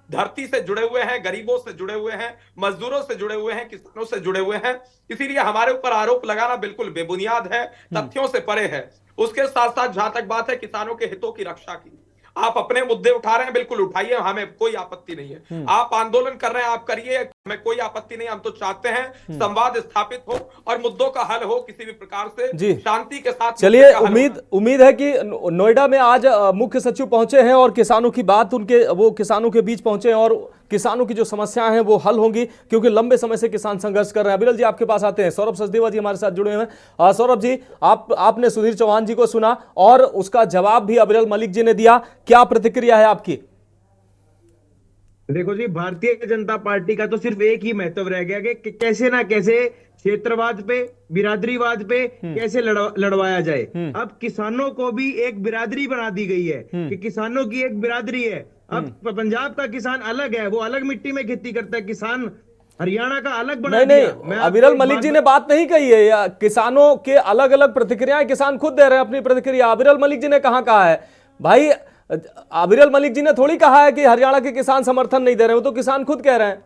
धरती से जुड़े हुए हैं, गरीबों से जुड़े हुए हैं, मजदूरों से जुड़े हुए हैं, किसानों से जुड़े हुए हैं। इसीलिए हमारे ऊपर आरोप लगाना बिल्कुल बेबुनियाद है, तथ्यों से परे है। उसके साथ साथ जहां तक बात है किसानों के हितों की रक्षा की, आप अपने मुद्दे उठा रहे हैं, बिल्कुल उठाइए, हमें कोई आपत्ति नहीं है। आप आंदोलन कर रहे हैं, आप करिए, हमें कोई आपत्ति नहीं। हम तो चाहते हैं संवाद स्थापित हो और मुद्दों का हल हो किसी भी प्रकार से शांति के साथ। चलिए, उम्मीद है कि नोएडा में आज मुख्य सचिव पहुंचे हैं और किसानों की बात वो किसानों के बीच पहुंचे हैं और किसानों की जो समस्याएं हैं वो हल होंगी, क्योंकि लंबे समय से किसान संघर्ष कर रहे हैं। अविरल जी आपके पास आते हैं, सौरभ सचदेवा जी हमारे साथ जुड़े हुए हैं। सौरभ जी, आपने सुधीर चौहान जी को सुना और उसका जवाब भी अविरल मलिक जी ने दिया, क्या प्रतिक्रिया है आपकी? देखो जी, भारतीय जनता पार्टी का तो सिर्फ एक ही महत्व रह गया कि कैसे ना कैसे क्षेत्रवाद पे, बिरादरीवाद पे कैसे लड़वाया जाए। अब किसानों को भी एक बिरादरी बना दी गई है कि किसानों की एक बिरादरी है। अब पंजाब का किसान अलग है, वो अलग मिट्टी में खेती करता है, किसान हरियाणा का अलग बना दिया। नहीं, अविरल मलिक जी ने बात नहीं कही है, किसानों के अलग अलग प्रतिक्रियाएं किसान खुद दे रहे हैं अपनी प्रतिक्रिया। अविरल मलिक जी ने कहा है भाई? अविरल मलिक जी ने थोड़ी कहा है कि हरियाणा के किसान समर्थन नहीं दे रहे, वो तो किसान खुद कह रहे हैं।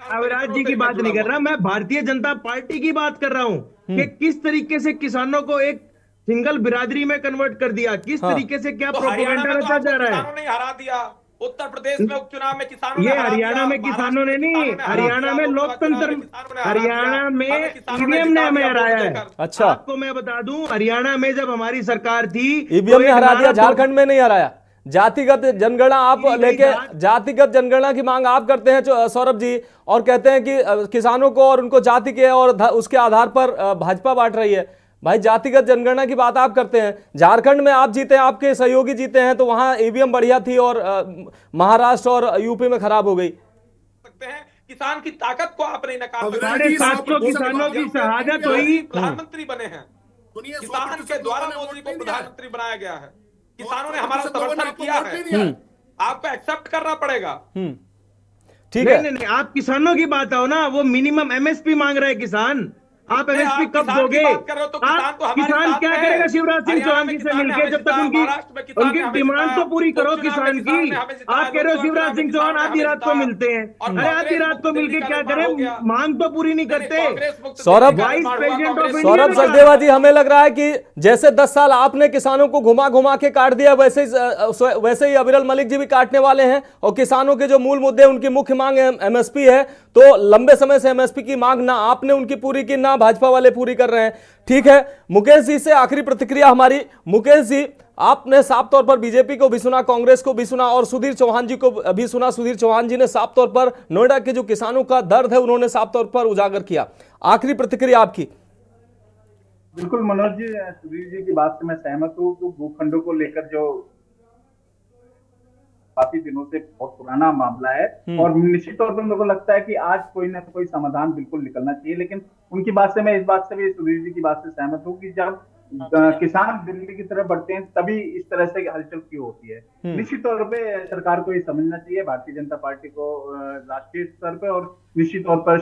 अविराज जी की बात नहीं कर रहा मैं, भारतीय जनता पार्टी की बात कर रहा हूं कि किस तरीके से किसानों को एक सिंगल बिरादरी में कन्वर्ट कर दिया, किस तरीके से क्या प्रोपेगेंडा रचा जा रहा है। किसानों ने हरा दिया उत्तर प्रदेश में उपचुनाव में, किसानों ये हरियाणा में किसानों ने नहीं, हरियाणा में लोकतंत्र, हरियाणा में ईवीएम ने हमें हराया है। अच्छा, आपको मैं बता दूं, हरियाणा में जब हमारी सरकार थी ईवीएम ने हरा दिया, झारखंड में नहीं हराया। जातिगत जनगणना आप लेके, जातिगत जनगणना की मांग आप करते हैं सौरभ जी, और कहते हैं कि किसानों को और उनको जाति के और उसके आधार पर भाजपा बांट रही है। भाई, जातिगत जनगणना की बात आप करते हैं, झारखंड में आप जीते हैं, आपके सहयोगी जीते हैं, तो वहां ईवीएम बढ़िया थी और महाराष्ट्र और यूपी में खराब हो गई। सकते हैं किसान की ताकत को आप नहीं नकार सकते। 750 किसानों की शहादत हुई, प्रधानमंत्री बने हैं, किसान के द्वारा मोदी को प्रधानमंत्री बनाया गया है, किसानों ने हमारा समर्थन किया है, आपको एक्सेप्ट करना पड़ेगा। ठीक है, नहीं, आप किसानों की बात आओ ना, वो मिनिमम एमएसपी मांग रहे हैं किसान। आप एमएसपी कब दोगे? किसान क्या करेगा शिवराज सिंह चौहान जी से मिलकर, जब तक उनकी डिमांड तो पूरी करो किसान की। आप कह रहे हो शिवराज सिंह चौहान आधी रात को मिलते हैं, अरे आधी रात को मिलकर क्या करें, मांग तो पूरी नहीं करते। सौरभ सचदेवा जी, हमें लग रहा है कि जैसे 10 साल आपने किसानों को घुमा घुमा के काट दिया, वैसे ही अविरल मलिक जी भी काटने वाले हैं। और किसानों के जो मूल मुद्दे, उनकी मुख्य मांग एमएसपी है, तो लंबे समय से एमएसपी की मांग ना आपने उनकी पूरी की, ना भाजपा वाले पूरी कर रहे हैं। ठीक है, मुकेश जी से आखिरी प्रतिक्रिया हमारी। मुकेश जी, आपने साफ तौर पर बीजेपी को भी सुना, कांग्रेस को भी सुना और सुधीर चौहान जी को भी सुना। सुधीर चौहान जी ने साफ तौर पर नोएडा के जो किसानों का दर्द है उन्होंने साफ तौर पर उजागर किया। आखिरी प्रतिक्रिया आपकी। बिल्कुल मनोज जी, सुधीर जी की बात से मैं सहमत हूँ। तो भूखंडों को लेकर जो काफी दिनों से बहुत पुराना मामला है और निश्चित तौर पर मेरे को लगता है कि आज कोई ना कोई समाधान बिल्कुल निकलना चाहिए। लेकिन उनकी बात से मैं इस बात से भी, सुधीर जी की बात से सहमत हूँ कि जब किसान दिल्ली की तरफ बढ़ते हैं तभी इस तरह से हलचल क्यों होती है। निश्चित तौर पे सरकार को ये समझना चाहिए, भारतीय जनता पार्टी को राष्ट्रीय स्तर पे और निश्चित तौर पर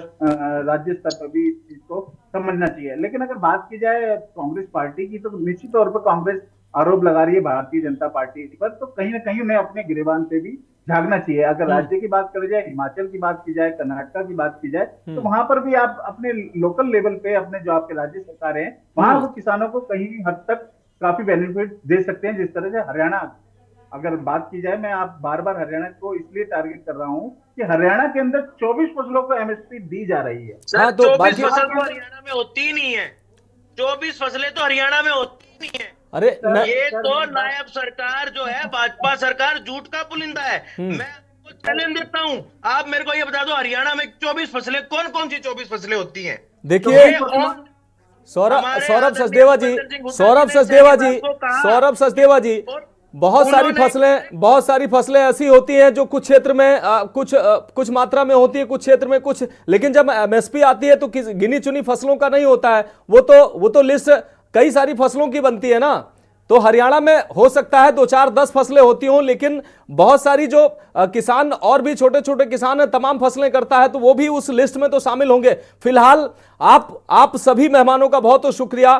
राज्य स्तर पर भी इस चीज को समझना चाहिए। लेकिन अगर बात की जाए कांग्रेस पार्टी की, तो निश्चित तौर पर कांग्रेस आरोप लगा रही है भारतीय जनता पार्टी पर, तो कहीं ना कहीं उन्हें अपने गिरेबान से भी झांकना चाहिए। अगर राज्य की बात करी जाए, हिमाचल की बात की जाए, कर्नाटक की बात की जाए, तो वहां पर भी आप अपने लोकल लेवल पे, अपने जो आपके राज्य सरकार है, वहां वो किसानों को कहीं हद तक काफी बेनिफिट दे सकते हैं। जिस तरह से हरियाणा, अगर बात की जाए, मैं आप बार बार हरियाणा को इसलिए टारगेट कर रहा हूँ कि हरियाणा के अंदर 24 फसलों को एमएसपी दी जा रही है। 24 फसल तो हरियाणा में होती ही नहीं है, 24 फसलें तो हरियाणा में होती नहीं है। अरे ये तो नायब सरकार जो है, भाजपा सरकार, झूठ का पुलिंदा है। मैं आपको चैलेंज देता हूं, आप मेरे को ये बता दो, हरियाणा में 24 फसलें, कौन कौन सी 24 फसलें होती हैं? देखिए, सौरभ सचदेवा जी, बहुत सारी फसलें ऐसी होती हैं जो कुछ क्षेत्र में कुछ मात्रा में होती है, कुछ क्षेत्र में कुछ, लेकिन जब एमएसपी आती है तो गिनी चुनी फसलों का नहीं होता है, वो तो लिस्ट कई सारी फसलों की बनती है ना। तो हरियाणा में हो सकता है 2, 4, 10 फसलें होती हों, लेकिन बहुत सारी जो किसान और भी छोटे छोटे किसान है तमाम फसलें करता है, तो वो भी उस लिस्ट में तो शामिल होंगे। फिलहाल आप सभी मेहमानों का बहुत शुक्रिया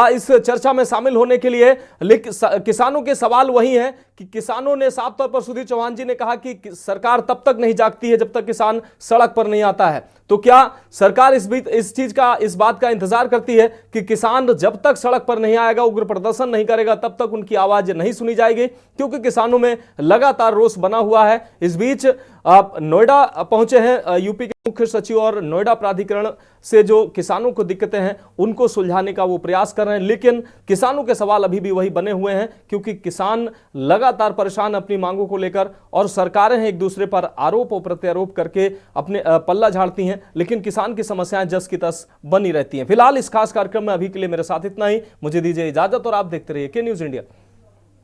इस चर्चा में शामिल होने के लिए। लेकिन किसानों के सवाल वही है कि किसानों ने साफ तौर पर सुधीर चौहान जी ने कहा कि सरकार तब तक नहीं जागती है जब तक किसान सड़क पर नहीं आता है। तो क्या सरकार इस बात का इंतजार करती है कि किसान जब तक सड़क पर नहीं आएगा, उग्र प्रदर्शन नहीं करेगा, तब तक उनकी आवाज नहीं सुनी जाएगी? क्योंकि किसानों में लगातार रोष बना हुआ है। इस बीच नोएडा पहुंचे हैं यूपी के मुख्य सचिव और नोएडा प्राधिकरण से जो किसानों को दिक्कतें हैं उनको सुलझाने का वो प्रयास कर रहे हैं, लेकिन किसानों के सवाल अभी भी वही बने हुए हैं, क्योंकि किसान लगातार परेशान अपनी मांगों को लेकर, और सरकारें हैं एक दूसरे पर आरोप और प्रत्यारोप करके अपने पल्ला झाड़ती हैं, लेकिन किसान की समस्याएं जस की तस बनी रहती हैं। फिलहाल इस खास कार्यक्रम में अभी के लिए मेरे साथ इतना ही। मुझे दीजिए इजाजत और आप देखते रहिए के न्यूज इंडिया।